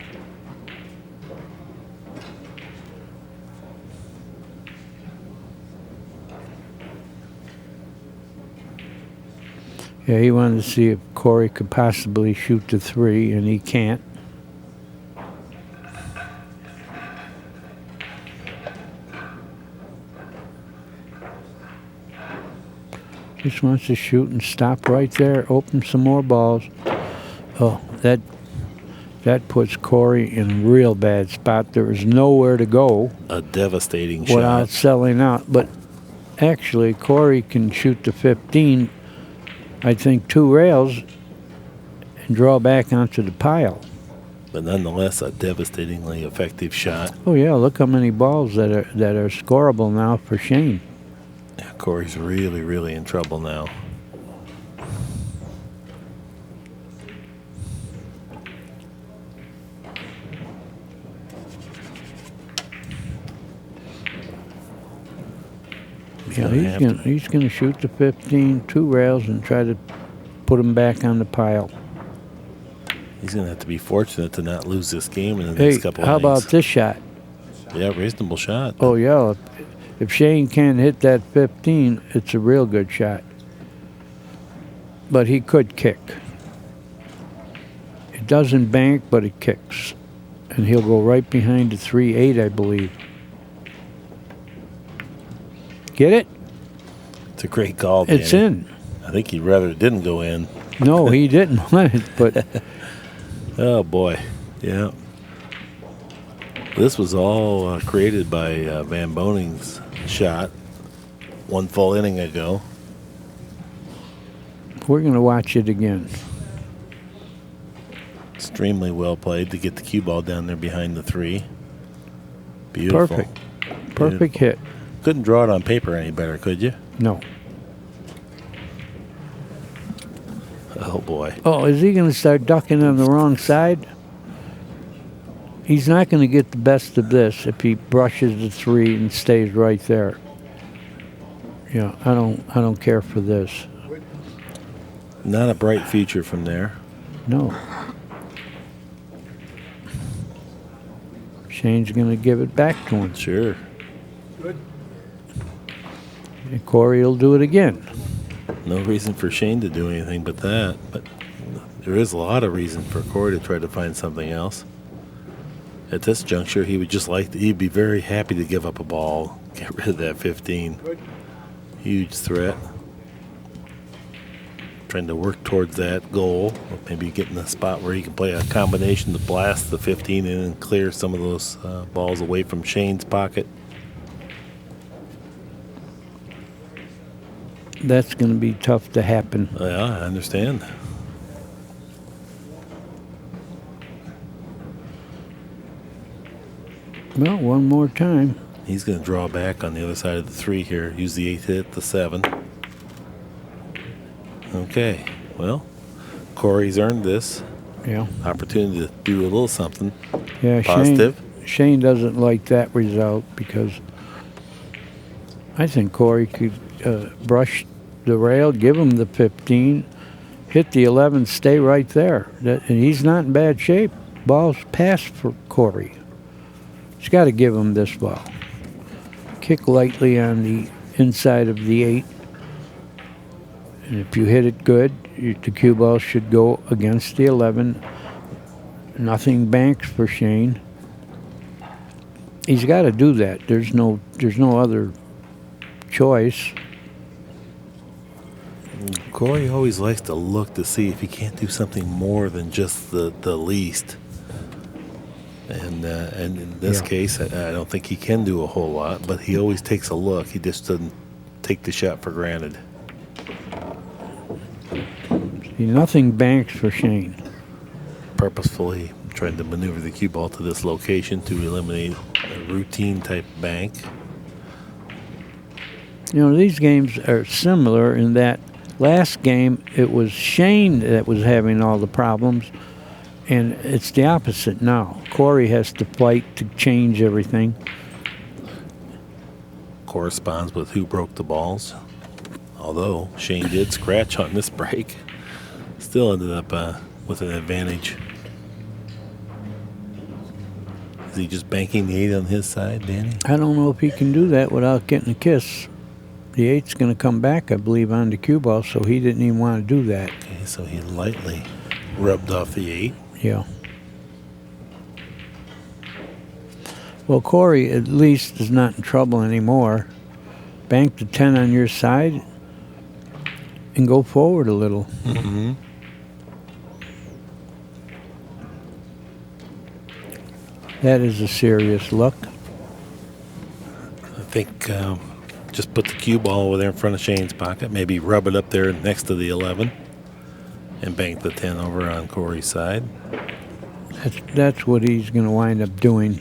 Yeah, he wanted to see if Corey could possibly shoot the 3, and he can't. Just wants to shoot and stop right there, open some more balls. Oh, that puts Corey in a real bad spot. There is nowhere to go. A devastating without shot. selling out. But actually, Corey can shoot the 15, I think 2 rails, and draw back onto the pile. But nonetheless, a devastatingly effective shot. Oh yeah, look how many balls that are scoreable now for Shane. Yeah, Corey's really, really in trouble now. Yeah, he's gonna shoot the 15, 2 rails, and try to put him back on the pile. He's going to have to be fortunate to not lose this game in the next couple of how innings. about this shot? Yeah, reasonable shot. Oh yeah, if Shane can't hit that 15, it's a real good shot. But he could kick. It doesn't bank, but it kicks. And he'll go right behind the 3-8, I believe. Get it? It's a great call, Danny. It's in. I think he'd rather it didn't go in. No, he didn't want it, but... Oh, boy. Yeah. This was all created by Van Boening's shot 1 full inning ago. We're going to watch it again. Extremely well played to get the cue ball down there behind the 3. Beautiful. Perfect. Perfect hit. Couldn't draw it on paper any better, could you? No. Oh, boy. Oh, is he going to start ducking on the wrong side? He's not going to get the best of this if he brushes the 3 and stays right there. Yeah, I don't care for this. Not a bright future from there. No. Shane's going to give it back to him. Sure. Good. And Corey will do it again. No reason for Shane to do anything but that. But there is a lot of reason for Corey to try to find something else. At this juncture, he would just he'd be very happy to give up a ball, get rid of that 15. Good. Huge threat. Trying to work towards that goal, or maybe getting a spot where he can play a combination to blast the 15 in and clear some of those balls away from Shane's pocket. That's going to be tough to happen. Yeah, I understand. Well, one more time. He's going to draw back on the other side of the 3 here. Use the 8 to hit the 7. Okay, well, Corey's earned this Yeah. opportunity to do a little something Yeah, positive. Shane doesn't like that result because I think Corey could brush the rail, give him the 15, hit the 11, stay right there. And he's not in bad shape. Ball's passed for Corey. He's got to give him this ball. Kick lightly on the inside of the 8. And if you hit it good, the cue ball should go against the 11. Nothing banks for Shane. He's got to do that. There's no other choice. Corey always likes to look to see if he can't do something more than just the least. And in this case, I don't think he can do a whole lot, but he always takes a look. He just doesn't take the shot for granted. See, nothing banks for Shane. Purposefully trying to maneuver the cue ball to this location to eliminate a routine type bank. You know, these games are similar in that last game it was Shane that was having all the problems, and it's the opposite now. Corey has to fight to change everything. Corresponds with who broke the balls. Although Shane did scratch on this break. Still ended up with an advantage. Is he just banking the 8 on his side, Danny? I don't know if he can do that without getting a kiss. The 8's going to come back, I believe, on the cue ball, so he didn't even want to do that. Okay, so he lightly rubbed off the 8. Yeah. Well, Corey at least is not in trouble anymore. Bank the 10 on your side and go forward a little. Mm-hmm. That is a serious look. I think just put the cue ball over there in front of Shane's pocket. Maybe rub it up there next to the 11 and bank the 10 over on Corey's side. That's what he's going to wind up doing.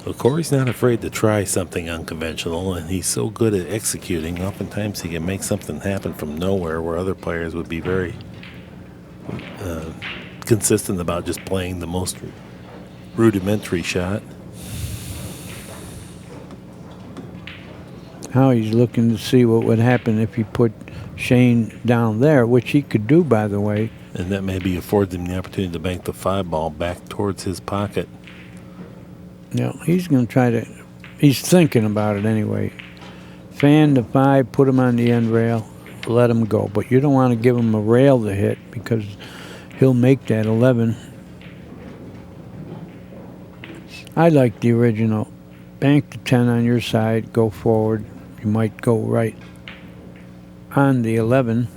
Well, Corey's not afraid to try something unconventional, and he's so good at executing. Oftentimes he can make something happen from nowhere where other players would be very consistent about just playing the most rudimentary shot. Now he's looking to see what would happen if he put Shane down there, which he could do, by the way. And that maybe affords him the opportunity to bank the 5 ball back towards his pocket. You know, he's going to try to, he's thinking about it anyway. Fan the 5, put him on the end rail, let him go. But you don't want to give him a rail to hit because he'll make that 11. I like the original. Bank the 10 on your side, go forward. You might go right on the 11.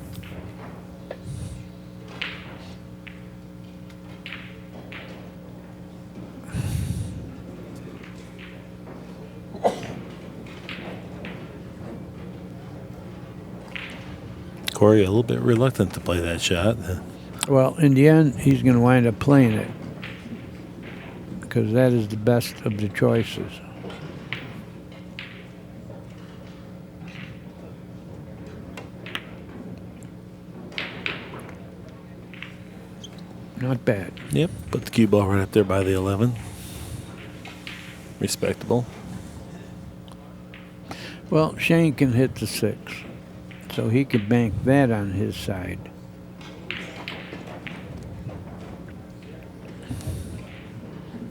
Corey a little bit reluctant to play that shot. Well, in the end, he's going to wind up playing it because that is the best of the choices. Not bad. Yep, put the cue ball right up there by the 11. Respectable. Well, Shane can hit the 6, so he could bank that on his side.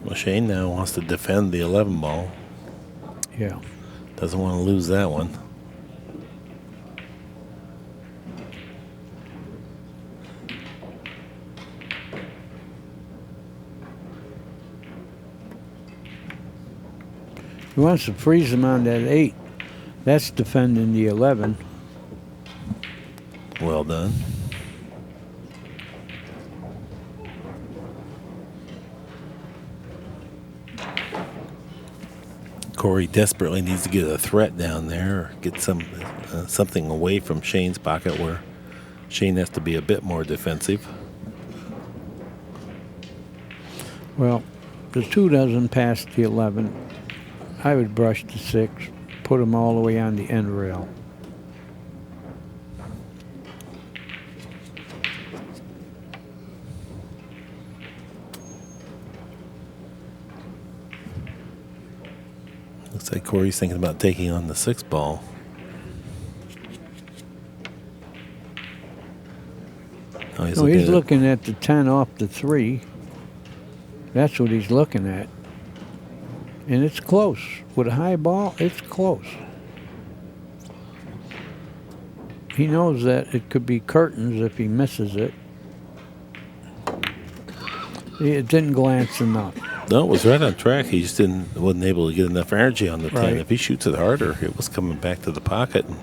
Well, Shane now wants to defend the 11 ball. Yeah. Doesn't want to lose that one. He wants to freeze him on that 8. That's defending the 11. Well done. Corey desperately needs to get a threat down there, or get something away from Shane's pocket where Shane has to be a bit more defensive. Well, the 2 doesn't pass the 11. I would brush the 6, put him all the way on the end rail. Looks like Corey's thinking about taking on the 6 ball. Oh, he's looking at the 10 off the 3. That's what he's looking at. And it's close. With a high ball, it's close. He knows that it could be curtains if he misses it. It didn't glance enough. No, it was right on track. He just wasn't able to get enough energy on the 10. Right. If he shoots it harder, it was coming back to the pocket. And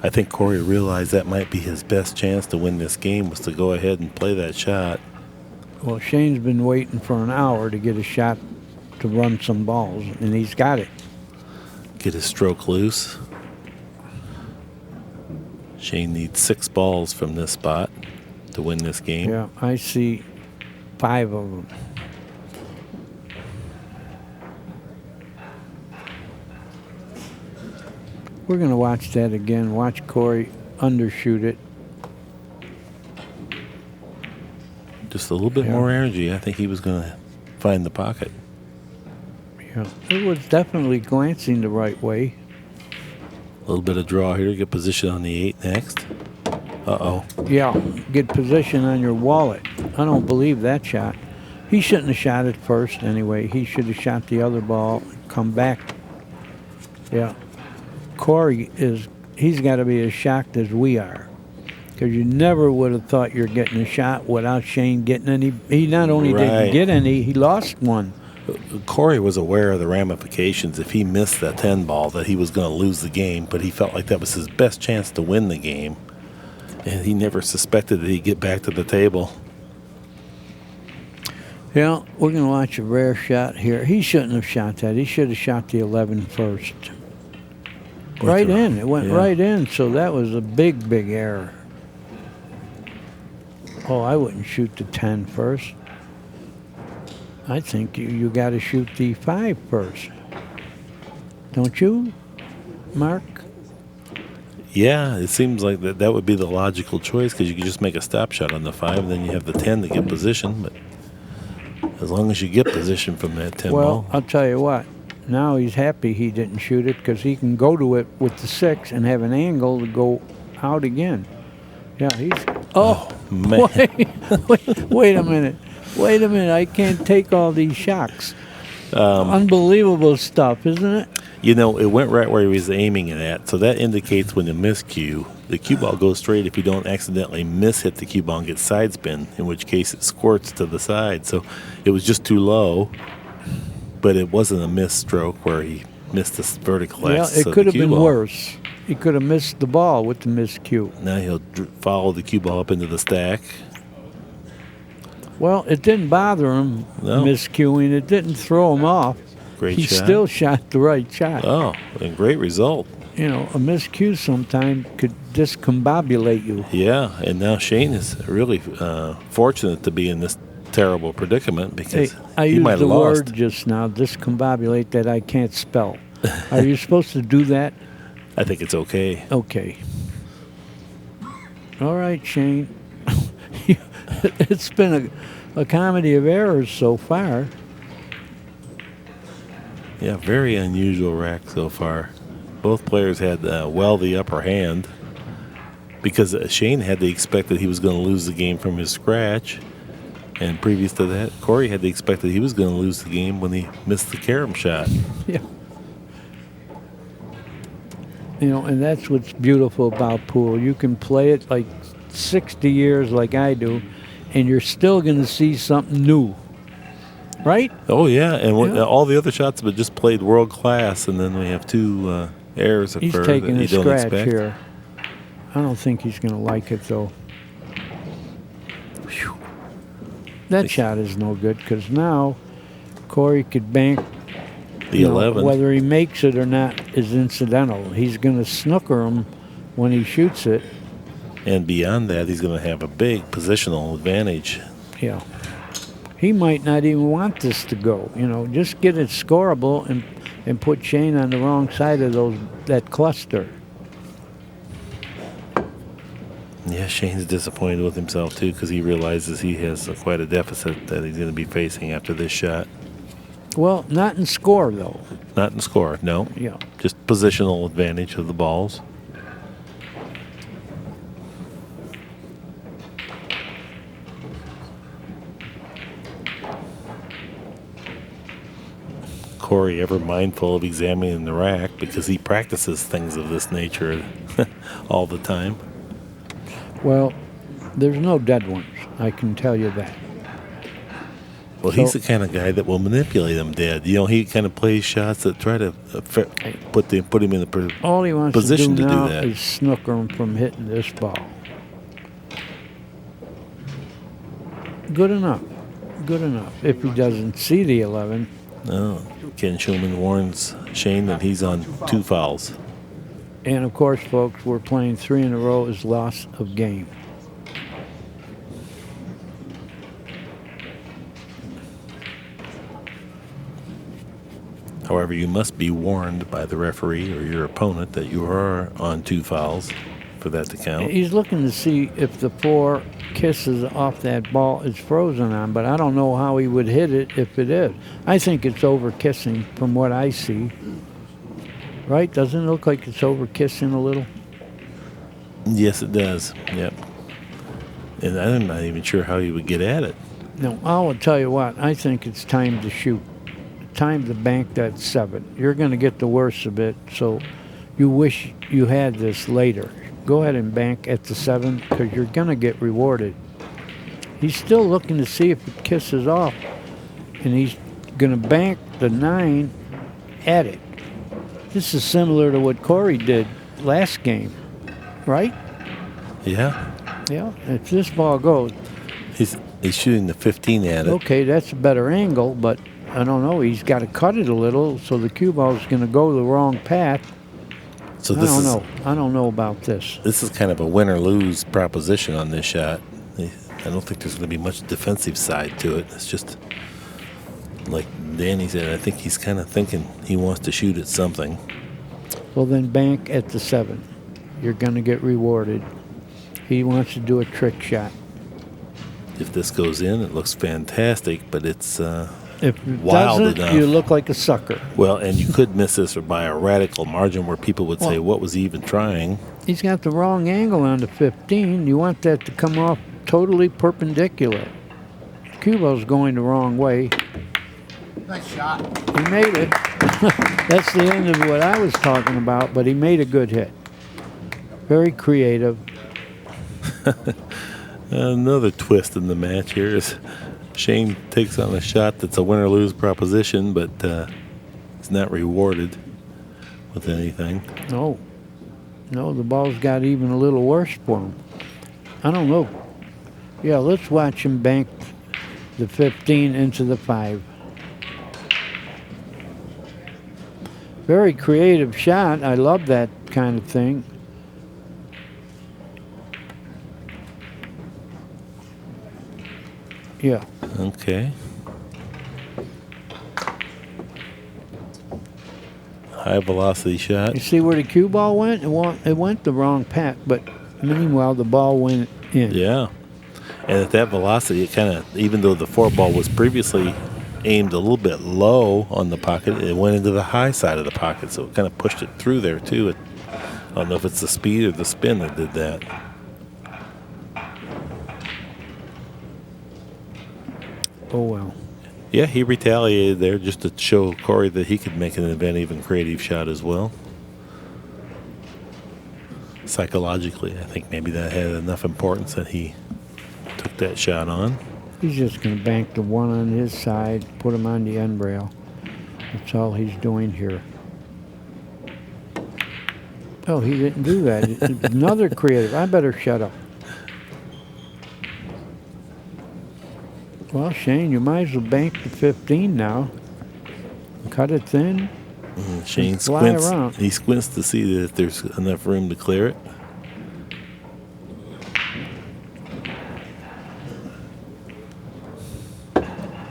I think Corey realized that might be his best chance to win this game, was to go ahead and play that shot. Well, Shane's been waiting for an hour to get a shot to run some balls, and he's got it. Get his stroke loose. Shane needs 6 balls from this spot to win this game. Yeah, I see 5 of them. We're going to watch that again. Watch Corey undershoot it. Just a little bit more energy. I think he was going to find the pocket. Yeah, it was definitely glancing the right way. A little bit of draw here. Get position on the 8 next. Uh-oh. Yeah, get position on your wallet. I don't believe that shot. He shouldn't have shot it first anyway. He should have shot the other ball, come back. Yeah. Corey he's got to be as shocked as we are, because you never would have thought you're getting a shot without Shane getting any. He not only didn't get any, he lost one. Corey was aware of the ramifications if he missed that 10 ball, that he was going to lose the game, but he felt like that was his best chance to win the game, and he never suspected that he'd get back to the table. Yeah, we're going to watch a rare shot here. He shouldn't have shot that. He should have shot the 11 first. Right in. It went right in, so that was a big, big error. Oh, I wouldn't shoot the 10 first. I think you got to shoot the 5 first. Don't you, Mark? Yeah, it seems like that would be the logical choice, because you could just make a stop shot on the 5, and then you have the 10 to get position. But as long as you get position from that 10 well, ball. I'll tell you what. Now he's happy he didn't shoot it, because he can go to it with the 6 and have an angle to go out again. Yeah, he's... Oh, man. Wait a minute. Wait a minute. I can't take all these shocks. Unbelievable stuff, isn't it? You know, it went right where he was aiming it at, so that indicates when you miscue, the cue ball goes straight if you don't accidentally miss-hit the cue ball and get side spin, in which case it squirts to the side. So it was just too low, but it wasn't a missed stroke where he missed the vertical axis. Yeah, it could have been worse. He could have missed the ball with the miscue. Now he'll follow the cue ball up into the stack. Well, it didn't bother him miscuing. It didn't throw him off. He still shot the right shot. Oh, a great result. You know, a miscue sometimes could discombobulate you. Yeah, and now Shane is really fortunate to be in this terrible predicament, because I he might used have the lost. word just now, discombobulate, that I can't spell. Are you supposed to do that? I think it's okay. Okay. All right, Shane. It's been a comedy of errors so far. Yeah, very unusual rack so far. Both players had well the upper hand because Shane had to expect that he was going to lose the game from his scratch. And previous to that, Corey had to expect that he was going to lose the game when he missed the carom shot. Yeah. You know, and that's what's beautiful about pool. You can play it like 60 years like I do, and you're still going to see something new. Right? Oh, yeah. And Yeah. all the other shots have just played world class, and then we have two errors occur He's that taking you a don't scratch expect. here. I don't think he's going to like it, though. Whew. That shot is no good because now Corey could bank. The 11. Whether he makes it or not is incidental. He's going to snooker him when he shoots it. And beyond that, he's going to have a big positional advantage. Yeah. He might not even want this to go. You know, just get it scoreable and put Shane on the wrong side of that cluster. Yeah, Shane's disappointed with himself, too, because he realizes he has quite a deficit that he's going to be facing after this shot. Well, not in score, though. Not in score, no. Yeah. Just positional advantage of the balls. Corey ever mindful of examining the rack because he practices things of this nature all the time. Well, there's no dead ones. I can tell you that. Well, he's the kind of guy that will manipulate them dead. You know, he kind of plays shots that try to put him in the All he wants position to do now that. is snooker him from hitting this ball. Good enough. Good enough. If he doesn't see the 11. No, Ken Schulman warns Shane that he's on 2 fouls. And, of course, folks, we're playing 3 in a row is loss of game. However, you must be warned by the referee or your opponent that you are on 2 fouls for that to count. He's looking to see if the 4 kisses off that ball is frozen on, but I don't know how he would hit it if it is. I think it's over kissing from what I see. Right? Doesn't it look like it's over kissing a little? Yes, it does. Yep. And I'm not even sure how he would get at it. No, I'll tell you what. I think it's time to shoot. Time to bank that 7. You're going to get the worst of it, so you wish you had this later. Go ahead and bank at the 7 because you're going to get rewarded. He's still looking to see if it kisses off, and he's going to bank the 9 at it. This is similar to what Corey did last game, right? Yeah. Yeah. If this ball goes, He's shooting the 15 at it. okay, that's a better angle, but I don't know. He's got to cut it a little, so the cue ball is going to go the wrong path. So I don't know. I don't know about this. This is kind of a win or lose proposition on this shot. I don't think there's going to be much defensive side to it. It's just like Danny said. I think he's kind of thinking he wants to shoot at something. Well, then bank at the 7. You're going to get rewarded. He wants to do a trick shot. If this goes in, it looks fantastic, but it's If it wild doesn't, enough. you look like a sucker. Well, and you could miss this by a radical margin where people would say, what was he even trying? He's got the wrong angle on the 15. You want that to come off totally perpendicular. Cubo's going the wrong way. Nice shot. He made it. That's the end of what I was talking about, but he made a good hit. Very creative. Another twist in the match here is Shane takes on a shot that's a win or lose proposition, but it's not rewarded with anything. No, the ball's got even a little worse for him. I don't know. Yeah, let's watch him bank the 15 into the 5. Very creative shot. I love that kind of thing. Yeah. Okay. High velocity shot. You see where the cue ball went? It went the wrong path, but meanwhile the ball went in. Yeah. And at that velocity, it kind of, even though the 4-ball was previously aimed a little bit low on the pocket, it went into the high side of the pocket, so it kind of pushed it through there too. I don't know if it's the speed or the spin that did that. Oh, well. Yeah, he retaliated there just to show Corey that he could make an inventive and creative shot as well. Psychologically, I think maybe that had enough importance that he took that shot on. He's just going to bank the one on his side, put him on the end rail. That's all he's doing here. Oh, he didn't do that. Another creative. I better shut up. Well, Shane, you might as well bank the 15 now. Cut it thin. Shane fly squints. around. He squints to see that if there's enough room to clear it.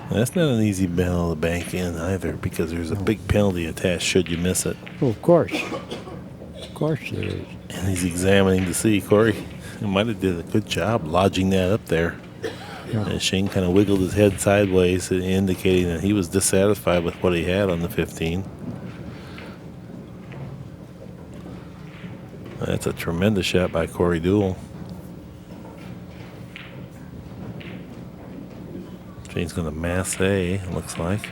That's not an easy battle to bank in either, because there's a big penalty attached should you miss it. Oh, of course. Of course there is. And he's examining to see Corey. He might have did a good job lodging that up there. Yeah. And Shane kind of wiggled his head sideways, indicating that he was dissatisfied with what he had on the 15. That's a tremendous shot by Corey Deuel. Shane's going to mass A, it looks like.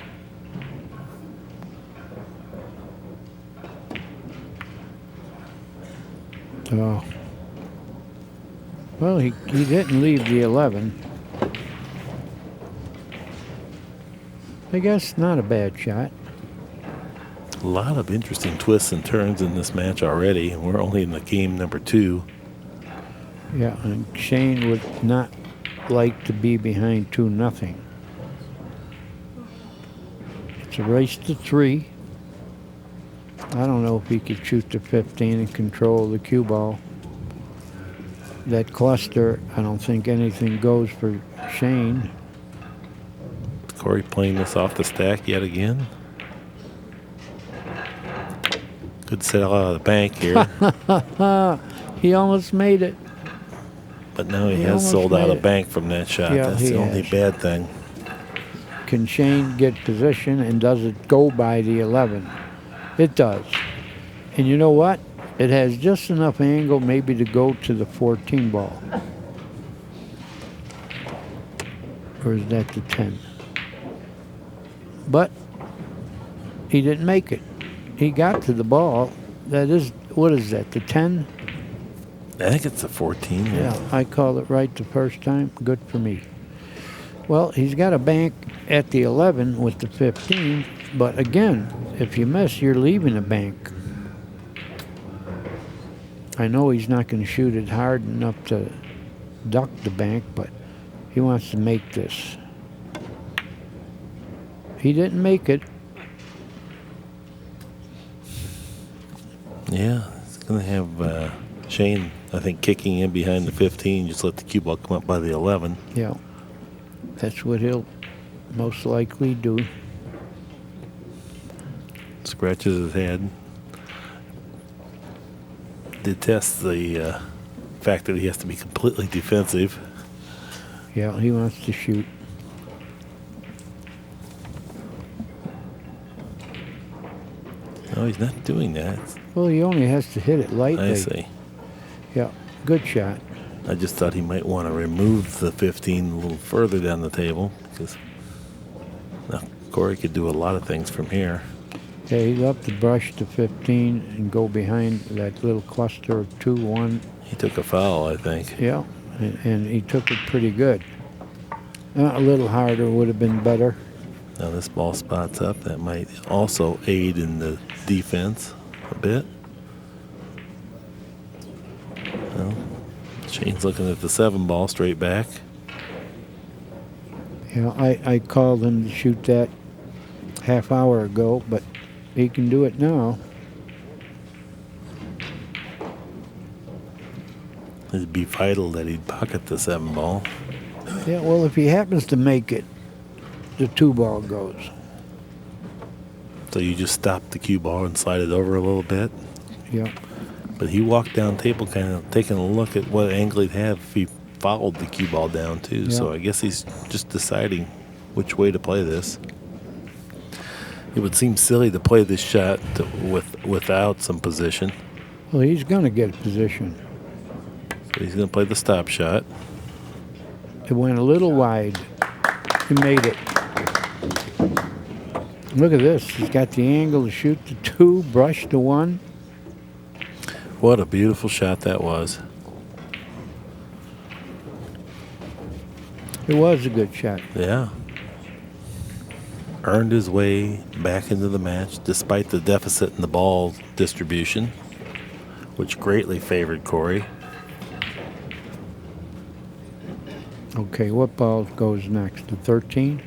Oh. Well, he didn't leave the 11. I guess not a bad shot. A lot of interesting twists and turns in this match already, and we're only in the game number 2. Yeah, and Shane would not like to be behind 2-0. It's a race to 3. I don't know if he could shoot the 15 and control the cue ball. That cluster, I don't think anything goes for Shane. Corey playing this off the stack yet again. Good set out of the bank here. He almost made it. But now he has almost sold out made of it. bank from that shot. Yeah, That's he the only has. bad thing. Can Shane get position, and does it go by the 11? It does. And you know what? It has just enough angle maybe to go to the 14 ball. Or is that the 10? But he didn't make it. He got to the ball. That is, what is that, the 10? I think it's a 14. Yeah, I called it right the first time. Good for me. Well, he's got a bank at the 11 with the 15, but again, if you miss, you're leaving a bank. I know he's not going to shoot it hard enough to duck the bank, but he wants to make this. He didn't make it. Yeah, it's going to have Shane, I think, kicking in behind the 15. Just let the cue ball come up by the 11. Yeah, that's what he'll most likely do. Scratches his head. Detests the fact that he has to be completely defensive. Yeah, he wants to shoot. No, he's not doing that. Well, he only has to hit it lightly. I see. Yeah, good shot. I just thought he might want to remove the 15 a little further down the table, because now Corey could do a lot of things from here. Yeah, he'd love to brush the 15 and go behind that little cluster of 2-1. He took a foul, I think. Yeah, and he took it pretty good. A little harder would have been better. Now this ball spots up. That might also aid in the defense a bit. Well, Shane's looking at the 7 ball straight back. Yeah, I called him to shoot that half hour ago, but he can do it now. It'd be vital that he'd pocket the 7 ball. Yeah, well, if he happens to make it, the 2 ball goes. So you just stop the cue ball and slide it over a little bit. Yeah. But he walked down table kind of taking a look at what angle he'd have if he followed the cue ball down too. So Yeah. I guess he's just deciding which way to play this. It would seem silly to play this shot without some position. Well, he's going to get a position. So he's going to play the stop shot. It went a little wide. He made it. Look at this. He's got the angle to shoot the 2, brush the 1. What a beautiful shot that was. It was a good shot. Yeah. Earned his way back into the match despite the deficit in the ball distribution, which greatly favored Corey. Okay, what ball goes next? The 13?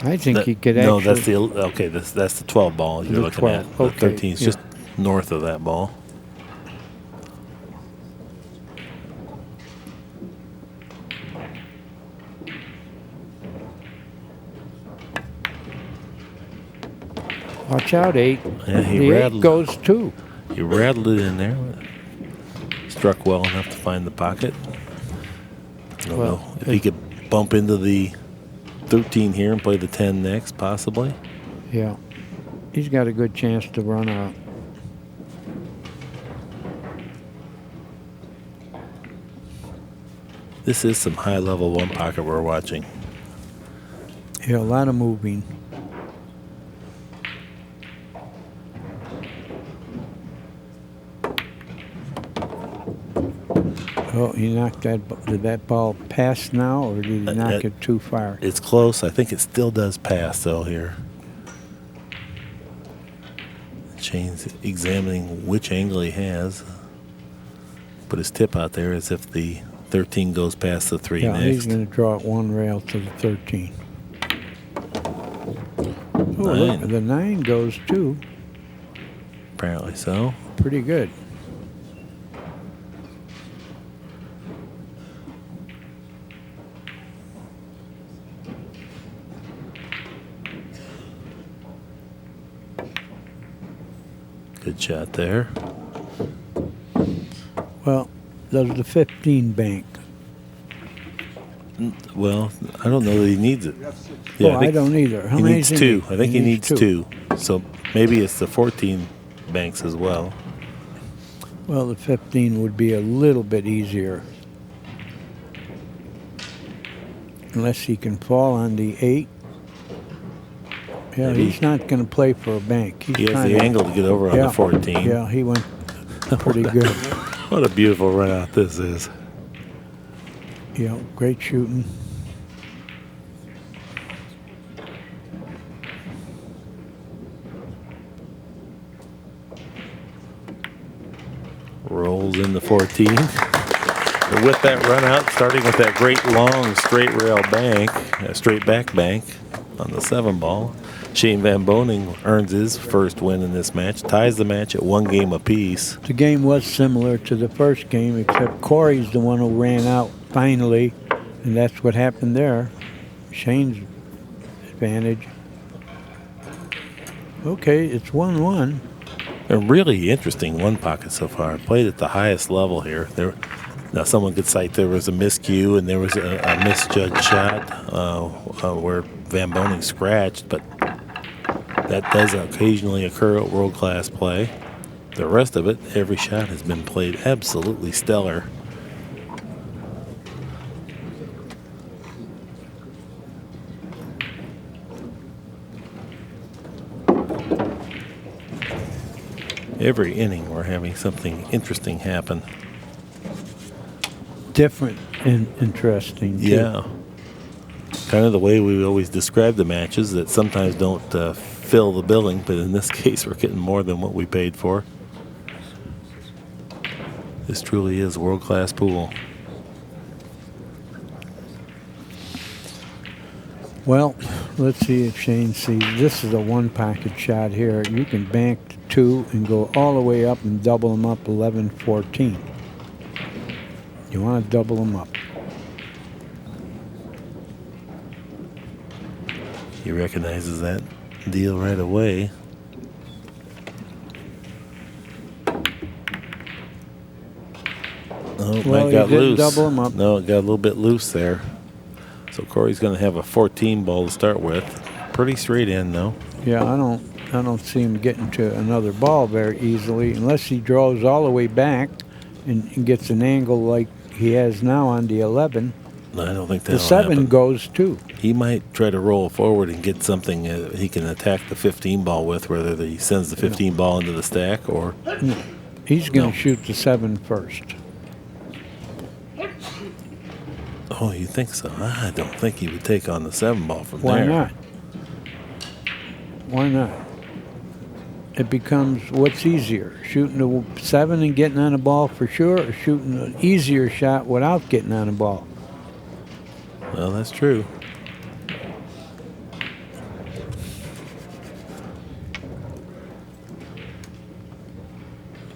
I think he could actually... No, that's the okay. That's the 12 ball you're The looking 12, at. The okay, 13 is yeah. just north of that ball. Watch out, 8. Yeah, he the 8 rattled. goes 2. He rattled it in there. Struck well enough to find the pocket. I don't Well, know if he could bump into the 13 here and play the 10 next, possibly. Yeah. He's got a good chance to run out. This is some high-level one pocket we're watching. Yeah, a lot of moving. Oh, he knocked that. Did that ball pass now, or did he knock it too far? It's close. I think it still does pass, though, here. Shane's examining which angle he has. Put his tip out there as if the 13 goes past the 3 Yeah, next. he's going to draw it 1 rail to the 13. Oh, look, 9. the 9 goes 2. Apparently so. Pretty good. Good shot there. Well, does the 15 bank? Well, I don't know that he needs it. Oh, I don't either. How He many needs does he 2. need? I think he needs two. 2. So maybe it's the 14 banks as well. Well, the 15 would be a little bit easier. Unless he can fall on the 8. Yeah, Maybe. he's not going to play for a bank. He's He has trying the to- angle to get over on Yeah, the 14. Yeah, he went pretty good. What a beautiful run out this is. Yeah, great shooting. Rolls in the 14. And with that run out, starting with that great long straight rail bank, straight back bank on the 7 ball, Shane Van Boening earns his first win in this match, ties the match at 1 game apiece. The game was similar to the first game, except Corey's the one who ran out finally, and that's what happened there. Shane's advantage. Okay, it's 1-1. A really interesting one pocket so far. Played at the highest level here. Now, someone could cite there was a miscue and there was a misjudged shot where Van Boening scratched, but that does occasionally occur at world-class play. The rest of it, every shot has been played absolutely stellar. Every inning, we're having something interesting happen. Different and interesting, too. Yeah. Kind of the way we always describe the matches that sometimes don't fill the billing, but in this case, we're getting more than what we paid for. This truly is world-class pool. Well, let's see if Shane sees. This is a one-pocket shot here. You can bank to 2 and go all the way up and double them up 11-14. You want to double them up. He recognizes that deal right away. Oh, Well, mine he got didn't loose. double him up. No, it got a little bit loose there. So Corey's going to have a 14 ball to start with. Pretty straight in, though. Yeah, I don't see him getting to another ball very easily unless he draws all the way back and gets an angle like he has now on the 11. No, I don't think The that'll 7 happen. goes too. He might try to roll forward and get something he can attack the 15 ball with, whether he sends the 15 ball into the stack or... He's going to shoot the 7 first. Oh, you think so? I don't think he would take on the 7 ball from Why there. not? Why not? It becomes what's easier, shooting the 7 and getting on the ball for sure, or shooting an easier shot without getting on the ball. Well, that's true.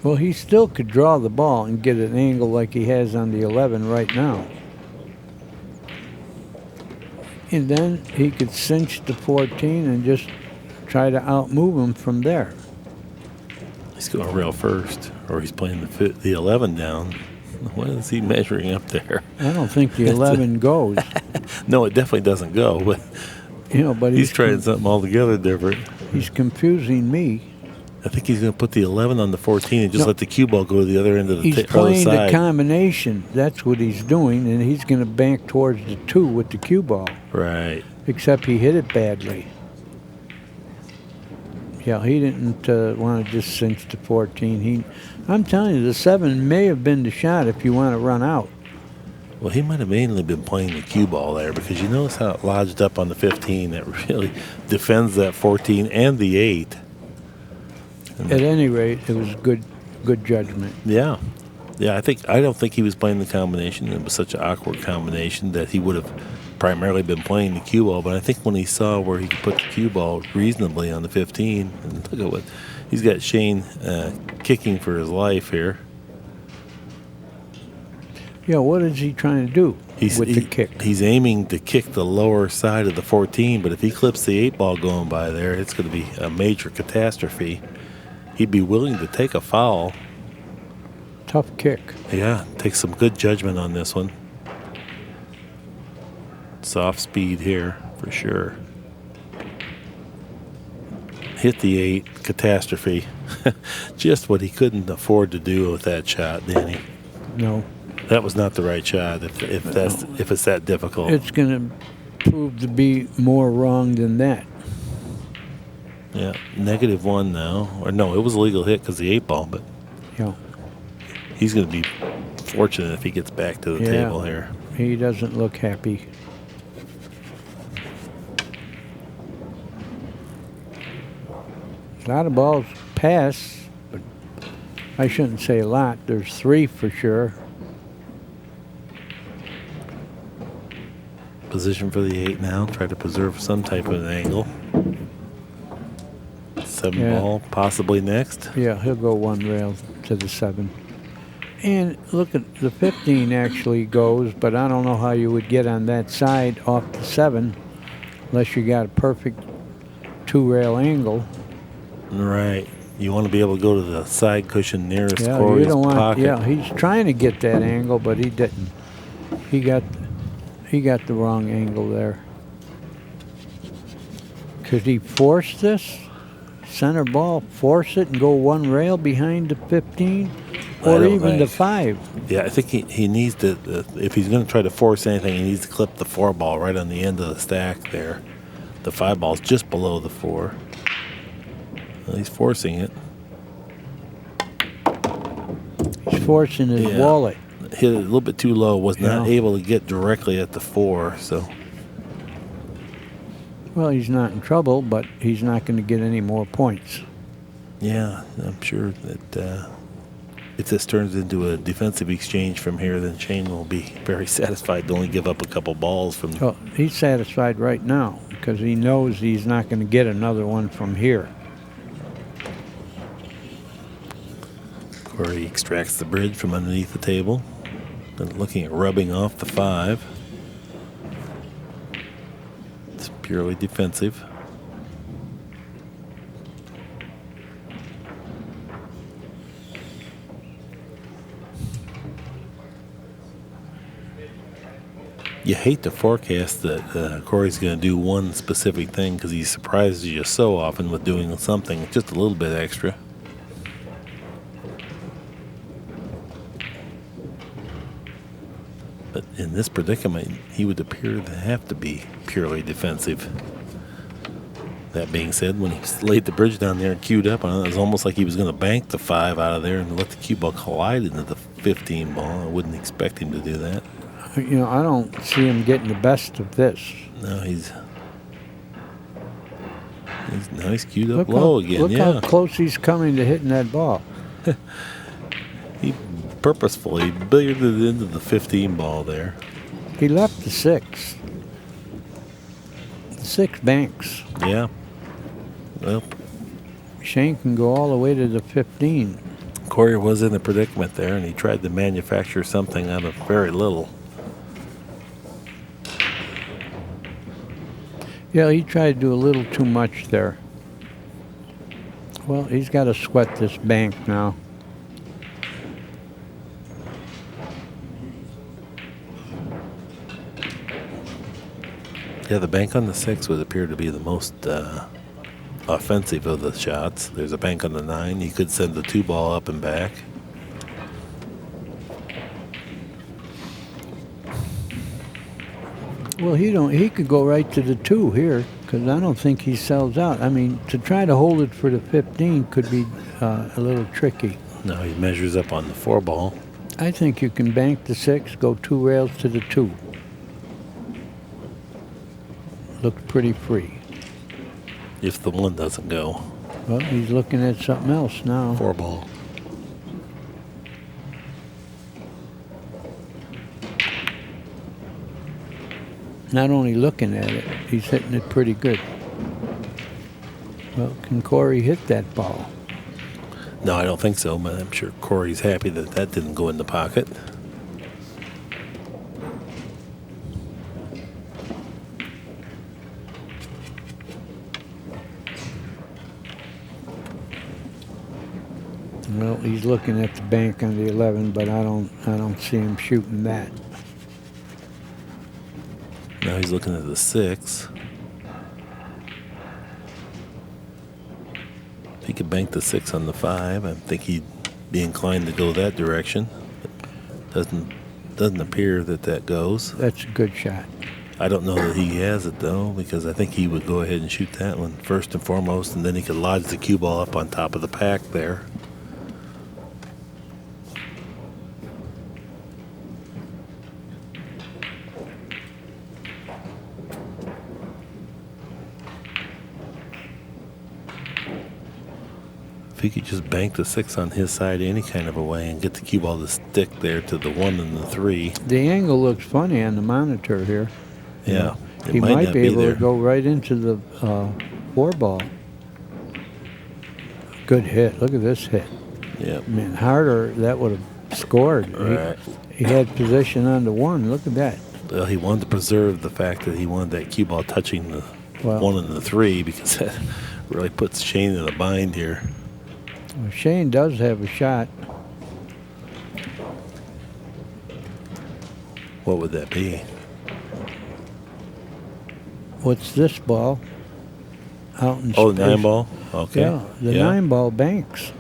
Well, he still could draw the ball and get an angle like he has on the 11 right now. And then he could cinch the 14 and just try to outmove him from there. He's going rail first, or he's playing the 11 down. What is he measuring up there? I don't think the 11 goes. No, it definitely doesn't go, but But he's trying something altogether different. He's confusing me. I think he's going to put the 11 on the 14 and just No. let the cue ball go to the other end of the He's other playing the side. combination. That's what he's doing, and he's going to bank towards the 2 with the cue ball. Right. Except he hit it badly. Yeah, he didn't want to just cinch the 14. I'm telling you, the 7 may have been the shot if you want to run out. Well, he might have mainly been playing the cue ball there because you notice how it lodged up on the 15 that really defends that 14 and the 8. At any rate, it was good judgment. Yeah. Yeah, I don't think he was playing the combination. It was such an awkward combination that he would have primarily been playing the cue ball. But I think when he saw where he could put the cue ball reasonably on the 15, and look at what he's got Shane kicking for his life here. Yeah, what is he trying to do with the kick? He's aiming to kick the lower side of the 14, but if he clips the 8 ball going by there, it's going to be a major catastrophe. He'd be willing to take a foul. Tough kick. Yeah, take some good judgment on this one. Soft speed here, for sure. Hit the 8, catastrophe. Just what he couldn't afford to do with that shot, Danny. No. That was not the right shot if it's that difficult. It's going to prove to be more wrong than that. Yeah, -1 now. Or no, it was a legal hit because the 8 ball, but Yeah. he's going to be fortunate if he gets back to the table here. He doesn't look happy. A lot of balls pass, but I shouldn't say a lot. There's 3 for sure. Position for the 8 now. Try to preserve some type of an angle. 7 Yeah. ball, possibly next. Yeah, he'll go 1 rail to the 7. And look at the 15 actually goes, but I don't know how you would get on that side off the 7 unless you got a perfect 2 rail angle. Right. You want to be able to go to the side cushion nearest Yeah, Corey's you don't want. pocket. Yeah, he's trying to get that angle, but he didn't. He got the wrong angle there. Could he force this center ball? Force it and go 1 rail behind the 15, or don't even the think. 5? Yeah, I think he needs to, if he's going to try to force anything, he needs to clip the 4 ball right on the end of the stack there. The 5 ball's just below the 4. Well, he's forcing it. He's forcing his Yeah. wallet. Hit it a little bit too low, was not Yeah. able to get directly at the 4, so. Well, he's not in trouble, but he's not going to get any more points. Yeah, I'm sure that if this turns into a defensive exchange from here, then Shane will be very satisfied to only give up a couple balls from. Well, he's satisfied right now because he knows he's not going to get another one from here. Corey extracts the bridge from underneath the table, and looking at rubbing off the 5. It's purely defensive. You hate to forecast that Corey's going to do one specific thing because he surprises you so often with doing something just a little bit extra. But in this predicament, he would appear to have to be purely defensive. That being said, when he laid the bridge down there and queued up on it, it was almost like he was going to bank the 5 out of there and let the cue ball collide into the 15 ball. I wouldn't expect him to do that. You know, I don't see him getting the best of this. No, he's queued up low again. Look how close he's coming to hitting that ball. He purposefully billiarded it into the 15 ball there. He left the 6. The 6 banks. Yeah. Well, Shane can go all the way to the 15. Corey was in a predicament there, and he tried to manufacture something out of very little. Yeah, he tried to do a little too much there. Well, he's got to sweat this bank now. Yeah, the bank on the 6 would appear to be the most offensive of the shots. There's a bank on the 9. You could send the 2 ball up and back. Well, he could go right to the 2 here, because I don't think he sells out. I mean, to try to hold it for the 15 could be a little tricky. Now he measures up on the 4 ball. I think you can bank the 6, go 2 rails to the 2. Looks pretty free. If the 1 doesn't go. Well, he's looking at something else now. 4 ball. Not only looking at it, he's hitting it pretty good. Well, can Corey hit that ball? No, I don't think so, but I'm sure Corey's happy that that didn't go in the pocket. Well, he's looking at the bank on the 11, but I don't see him shooting that. Now he's looking at the 6. If he could bank the 6 on the 5, I think he'd be inclined to go that direction. Doesn't appear that goes. That's a good shot. I don't know that he has it, though, because I think he would go ahead and shoot that one first and foremost, and then he could lodge the cue ball up on top of the pack there. If he could just bank the 6 on his side any kind of a way and get the cue ball to stick there to the 1 and the 3. The angle looks funny on the monitor here. Yeah. He might be able to go right into the 4 ball. Good hit. Look at this hit. Yeah. Man, harder, that would have scored. Right. He had position on the 1. Look at that. Well, he wanted to preserve the fact that he wanted that cue ball touching the 1 and the 3 because that really puts Shane in a bind here. Well, Shane does have a shot. What would that be? What's this ball? Out in Oh, space. 9 ball? Okay. Yeah, the 9 ball banks.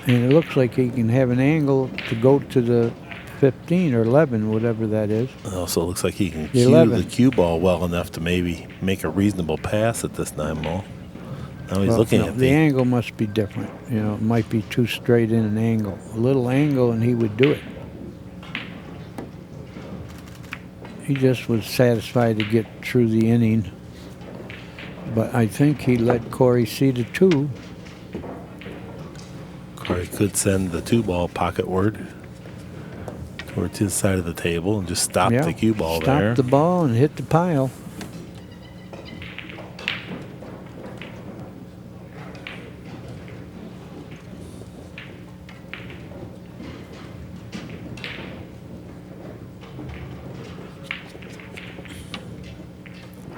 And it looks like he can have an angle to go to the 15 or 11, whatever that is. It also looks like he can The cue 11. the cue ball well enough to maybe make a reasonable pass at this 9 ball. Now he's looking at the angle must be different. You know, it might be too straight in an angle. A little angle and he would do it. He just was satisfied to get through the inning. But I think he let Corey see the 2. Corey could send the 2 ball pocketward towards his side of the table and just stop the cue ball there. Stop the ball and hit the pile.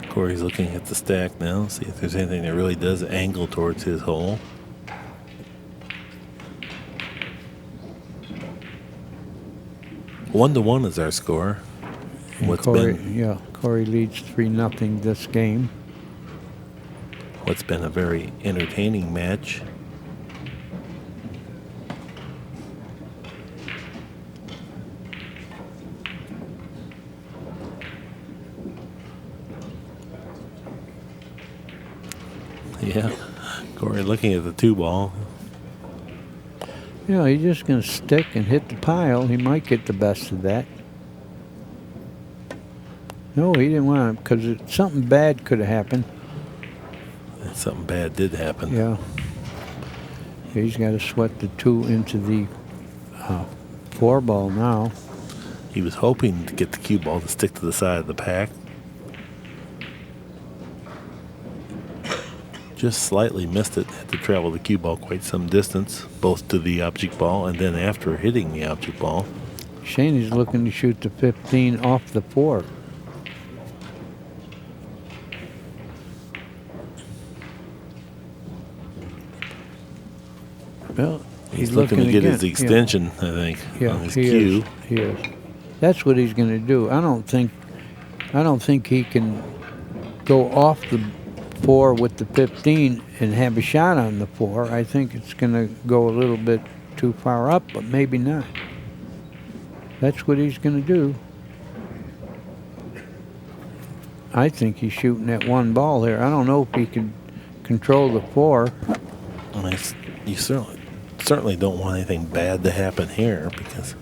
Corey's looking at the stack now, see if there's anything that really does angle towards his hole. One to 1 is our score. What's Corey leads 3-0 this game. What's been a very entertaining match. Yeah, Corey looking at the 2-ball. He's just going to stick and hit the pile. He might get the best of that. No, he didn't want to, because something bad could have happened. And something bad did happen. Yeah. He's got to sweat the 2 into the 4-ball now. He was hoping to get the cue ball to stick to the side of the pack. Just slightly missed it. Had to travel the cue ball quite some distance, both to the object ball and then after hitting the object ball. Shane is looking to shoot the 15 off the 4. Well, he's looking to get his extension, I think, on his cue. He is. That's what he's going to do. I don't think he can go off the 4 with the 15 and have a shot on the 4. I think it's going to go a little bit too far up, but maybe not. That's what he's going to do. I think he's shooting that 1 ball here. I don't know if he can control the 4. You certainly don't want anything bad to happen here, because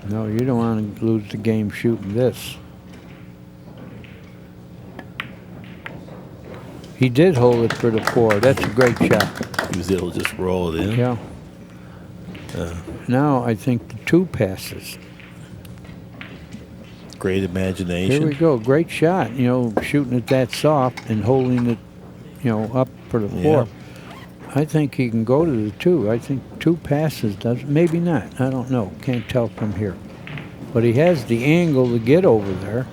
no, you don't want to lose the game shooting this. He did hold it for the 4. That's a great shot. He was able to just roll it in. Yeah. Now I think the 2 passes. Great imagination. Here we go. Great shot. Shooting it that soft and holding it, up for the 4. Yeah. I think he can go to the 2. I think 2 passes does. Maybe not. I don't know. Can't tell from here. But he has the angle to get over there.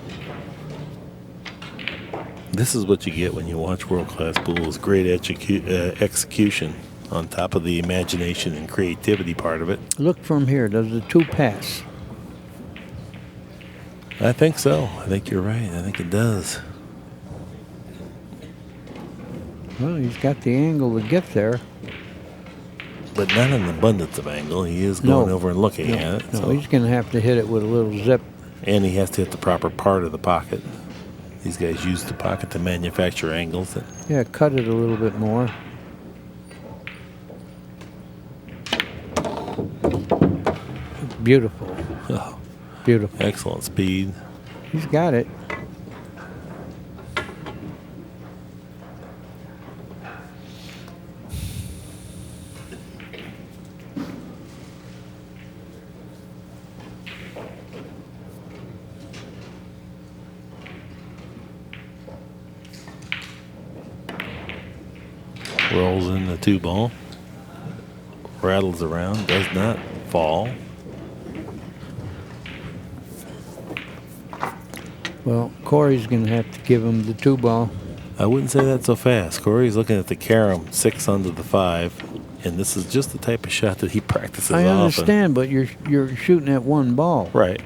This is what you get when you watch world-class pools. Great execution on top of the imagination and creativity part of it. Look from here. Does the 2 pass? I think so. I think you're right. I think it does. Well, he's got the angle to get there. But not an abundance of angle. He is going over and looking at it. No, he's going to have to hit it with a little zip. And he has to hit the proper part of the pocket. These guys use the pocket to manufacture angles. Yeah, cut it a little bit more. Beautiful. Oh, beautiful. Excellent speed. He's got it. Rolls in the 2-ball. Rattles around. Does not fall. Well, Corey's going to have to give him the 2-ball. I wouldn't say that so fast. Corey's looking at the carom 6 under the 5, and this is just the type of shot that he practices often. I understand, but you're shooting at 1 ball. Right.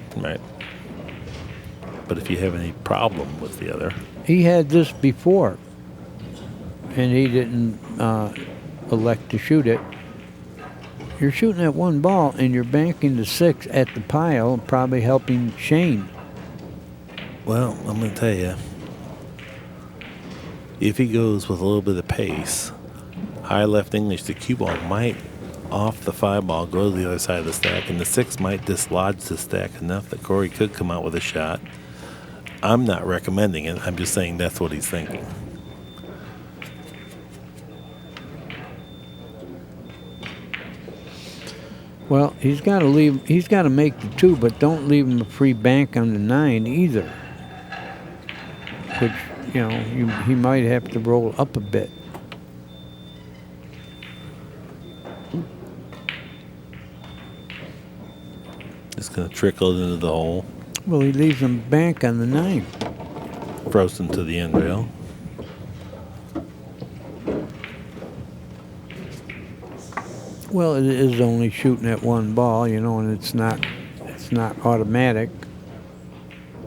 But if you have any problem with the other. He had this before, and he didn't elect to shoot it. You're shooting at 1 ball, and you're banking the 6 at the pile, probably helping Shane. Well, I'm going to tell you, if he goes with a little bit of pace, high left English, the cue ball might, off the 5-ball, go to the other side of the stack, and the 6 might dislodge the stack enough that Corey could come out with a shot. I'm not recommending it. I'm just saying that's what he's thinking. Well, he's got to make the 2, but don't leave him a free bank on the 9 either. Which, he might have to roll up a bit. It's going to trickle into the hole. Well, he leaves him bank on the 9. Frozen to the end rail. Well, it is only shooting at 1 ball, and it's not automatic.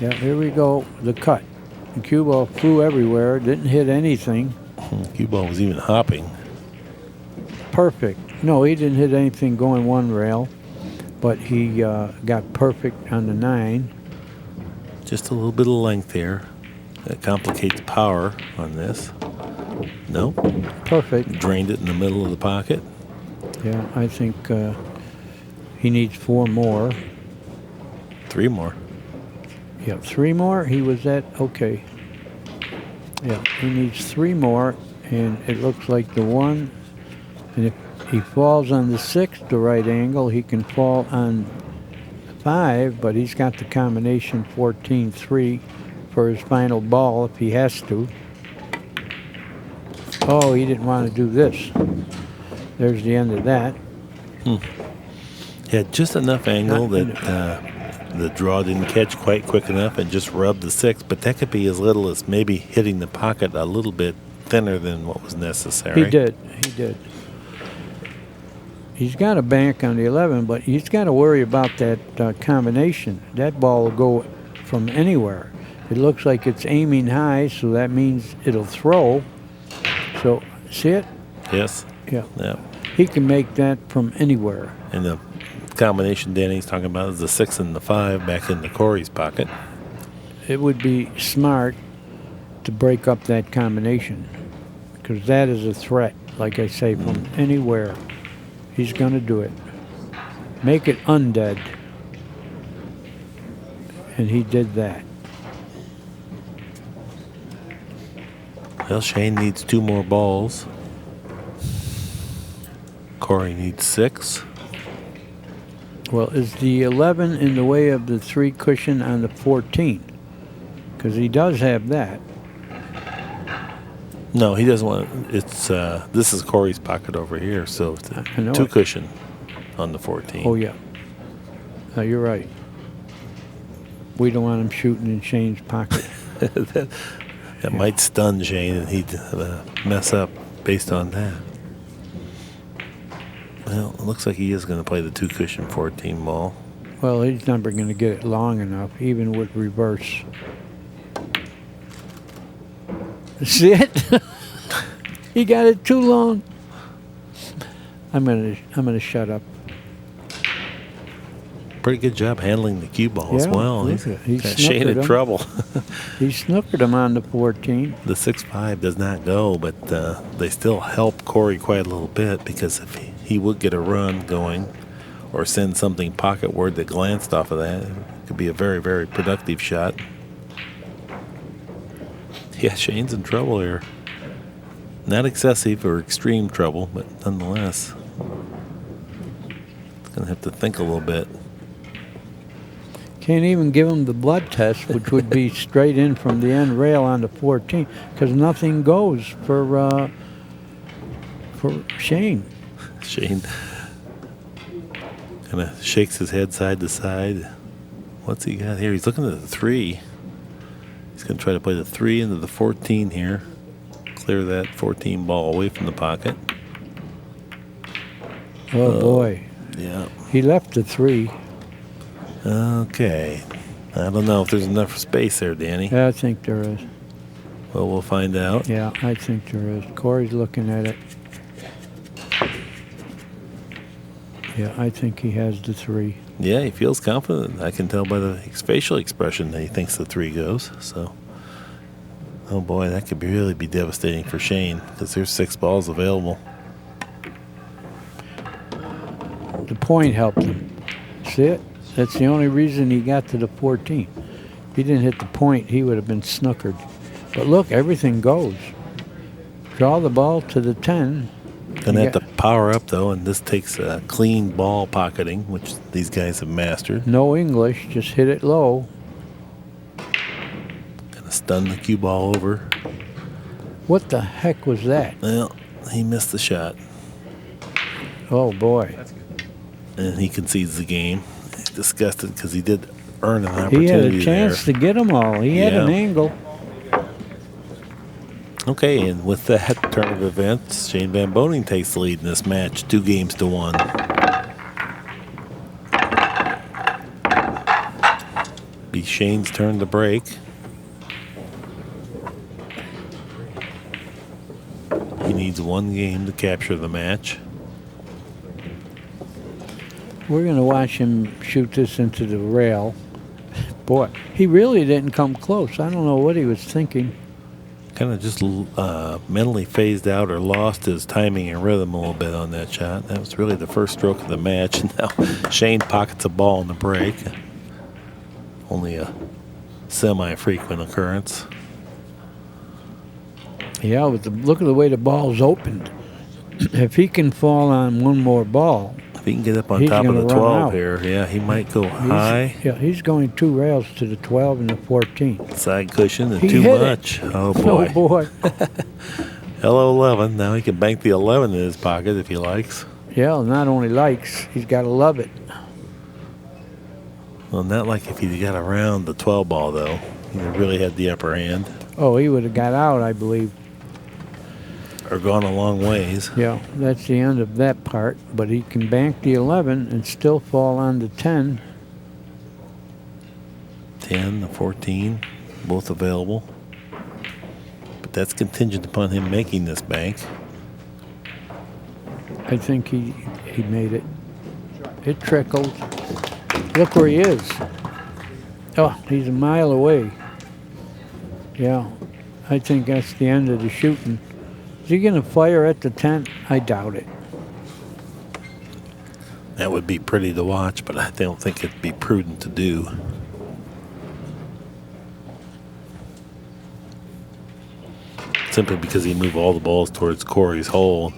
Yeah, here we go. The cut. The cue ball flew everywhere. Didn't hit anything. Cue ball was even hopping. Perfect. No, he didn't hit anything going one rail, but he got perfect on the 9. Just a little bit of length here. That complicates power on this. No. Perfect. Drained it in the middle of the pocket. Yeah, I think he needs 4 more. 3 more. Yeah, 3 more. He was at, okay. Yeah, he needs 3 more, and it looks like the 1. And if he falls on the 6, the right angle, he can fall on 5, but he's got the combination 14-3 for his final ball if he has to. Oh, he didn't want to do this. There's the end of that. He had just enough angle that the draw didn't catch quite quick enough and just rubbed the 6, but that could be as little as maybe hitting the pocket a little bit thinner than what was necessary. He did. He's got a bank on the 11, but he's got to worry about that combination. That ball will go from anywhere. It looks like it's aiming high, so that means it'll throw. So, see it? Yes. Yeah. Yeah. He can make that from anywhere. And the combination Danny's talking about is the 6 and the 5 back into Corey's pocket. It would be smart to break up that combination because that is a threat, like I say, from anywhere. He's going to do it. Make it undead. And he did that. Well, Shane needs 2 more balls. Corey needs 6. Well, is the 11 in the way of the 3 cushion on the 14? Because he does have that. No, he doesn't want it's this is Corey's pocket over here, so it's a I know 2 it. cushion on the 14. Oh, yeah. No, you're right. We don't want him shooting in Shane's pocket. that might stun Shane and he'd mess up based on that. Well, it looks like he is going to play the 2 cushion 14 ball. Well, he's never going to get it long enough, even with reverse. See it? He got it too long. I'm gonna shut up. Pretty good job handling the cue ball as Yeah, well. look He's at it. He got Shane snookered in him. trouble. He snookered him on the 14. The 6-5 does not go, but they still help Corey quite a little bit because if he would get a run going or send something pocketward that glanced off of that, it could be a very, very productive shot. Yeah, Shane's in trouble here. Not excessive or extreme trouble, but nonetheless, he's going to have to think a little bit. Can't even give him the blood test, which would be straight in from the end rail on the 14, because nothing goes for Shane. Shane kind of shakes his head side to side. What's he got here? He's looking at the 3. He's going to try to play the 3 into the 14 here. Clear that 14 ball away from the pocket. Oh, boy. Yeah. He left the 3. Okay. I don't know if there's enough space there, Danny. Yeah, I think there is. Well, we'll find out. Yeah, I think there is. Corey's looking at it. Yeah, I think he has the 3. Yeah, he feels confident. I can tell by the facial expression that he thinks the 3 goes. So, oh boy, that could really be devastating for Shane because there's 6 balls available. The point helped him. See it? That's the only reason he got to the 14. If he didn't hit the point, he would have been snookered. But look, everything goes. Draw the ball to the 10. Gonna have to power up though, and this takes clean ball pocketing, which these guys have mastered. No English, just hit it low. Gonna stun the cue ball over. What the heck was that? Well, he missed the shot, Oh, boy. and he concedes the game. He's disgusted because he did earn an He opportunity had a chance there. to get them all. He had an Yeah. angle. Okay, and with that turn of events, Shane Van Boening takes the lead in this match, 2-1. Be Shane's turn to break. He needs one game to capture the match. We're going to watch him shoot this into the rail. Boy, he really didn't come close. I don't know what he was thinking. Kind of just mentally phased out or lost his timing and rhythm a little bit on that shot. That was really the first stroke of the match. Now Shane pockets a ball in the break. Only a semi-frequent occurrence. Yeah, but look at the way the ball's opened. If he can fall on one more ball, If he can get up on he's top of gonna the run 12 out. here, yeah, he might go high. Yeah, he's going 2 rails to the 12 and the 14. Side cushion and He too hit it. much. Oh boy. Oh boy. Hello 11. Now he can bank the 11 in his pocket if he likes. Yeah, not only likes, he's got to love it. Well, not like if he got around the 12 ball though. He really had the upper hand Oh, he would have got out, I believe. or gone a long ways. Yeah, that's the end of that part. But he can bank the 11 and still fall on the 10. 10, the 14, both available. But that's contingent upon him making this bank. I think he made it. It trickled. Look where he is. Oh, he's a mile away. Yeah, I think that's the end of the shooting. Is he going to fire at the 10? I doubt it. That would be pretty to watch, but I don't think it'd be prudent to do. Simply because he moved all the balls towards Corey's hole.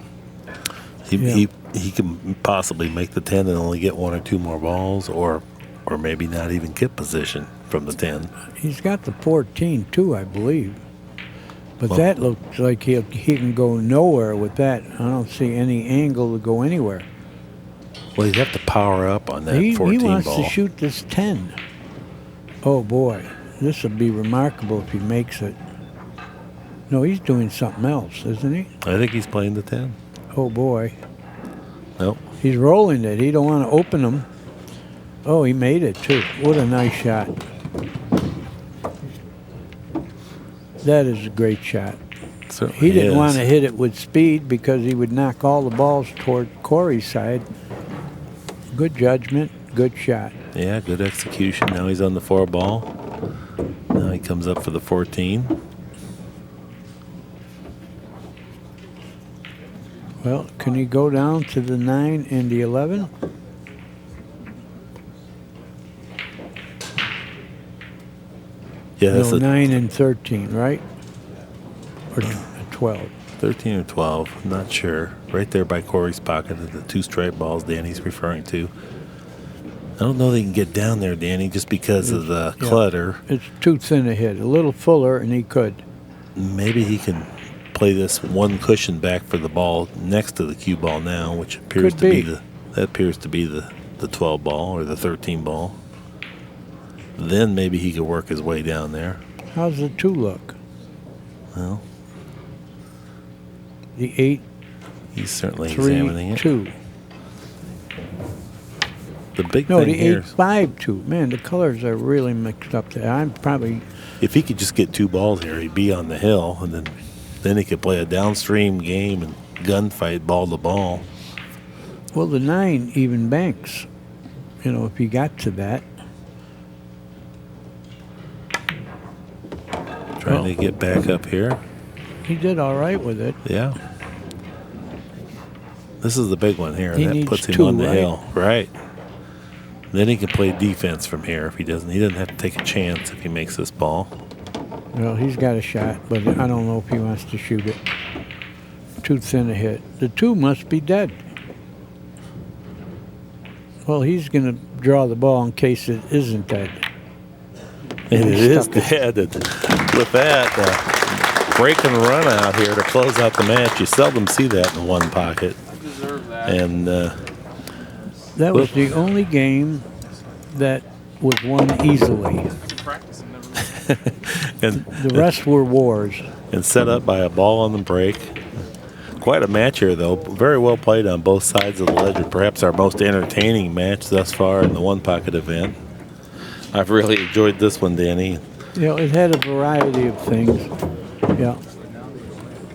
He can possibly make the 10 and only get 1 or 2 more balls, or maybe not even get position from the 10. He's got the 14 too, I believe. But that looks like he can go nowhere with that. I don't see any angle to go anywhere. Well, he'd have to power up on that 14 He wants ball. to shoot this 10. Oh boy, this would be remarkable if he makes it. No, he's doing something else, isn't he? I think he's playing the 10. Oh boy, Nope. he's rolling it. He don't want to open them. Oh, he made it too. What a nice shot. That is a great shot. Certainly He didn't is. want to hit it with speed because he would knock all the balls toward Corey's side. Good judgment, good shot. Yeah, good execution. Now he's on the 4 ball. Now he comes up for the 14. Well, can he go down to the 9 and the 11? Yeah, that's No, a 9 and 13, right? Or 12. 13 or 12. I'm not sure. Right there by Corey's pocket are the 2 straight balls Danny's referring to. I don't know that he can get down there, Danny, just because of the clutter. It's too thin a hit. A little fuller, and he could. Maybe he can play this 1 cushion back for the ball next to the cue ball now, which appears Could to be be. that appears to be the 12 ball or the 13 ball. Then maybe he could work his way down there. How's the 2 look? Well, The 8, he's certainly 3, examining it. 2. The big No, thing the here, 8, 5, 2. Man, the colors are really mixed up there. I'm probably... if he could just get 2 balls here, he'd be on the hill, and then he could play a downstream game and gunfight ball to ball. Well, the 9 even banks. You know, if he got to that. Trying to get back up here. He did all right with it. Yeah. This is the big one here. He That needs puts him 2, on the right? hill. Right. Then he can play defense from here if he doesn't. He doesn't have to take a chance if he makes this ball. Well, he's got a shot, but I don't know if he wants to shoot it. Too thin a hit. The 2 must be dead. Well, he's going to draw the ball in case it isn't dead. And it is stuck it. dead. And with that, break and run out here to close out the match. You seldom see that in 1 pocket. And That was the only game that was won easily. and The rest were wars. and set up by a ball on the break. Quite a match here, though. Very well played on both sides of the ledger. Perhaps our most entertaining match thus far in the 1 pocket event. I've really enjoyed this one, Danny. It had a variety of things. Yeah.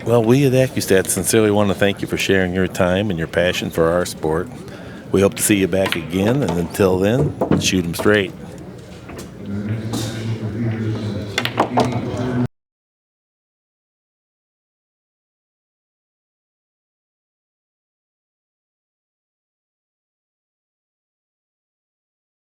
Well, we at ACCUSTATS sincerely want to thank you for sharing your time and your passion for our sport. We hope to see you back again, and until then, shoot 'em straight.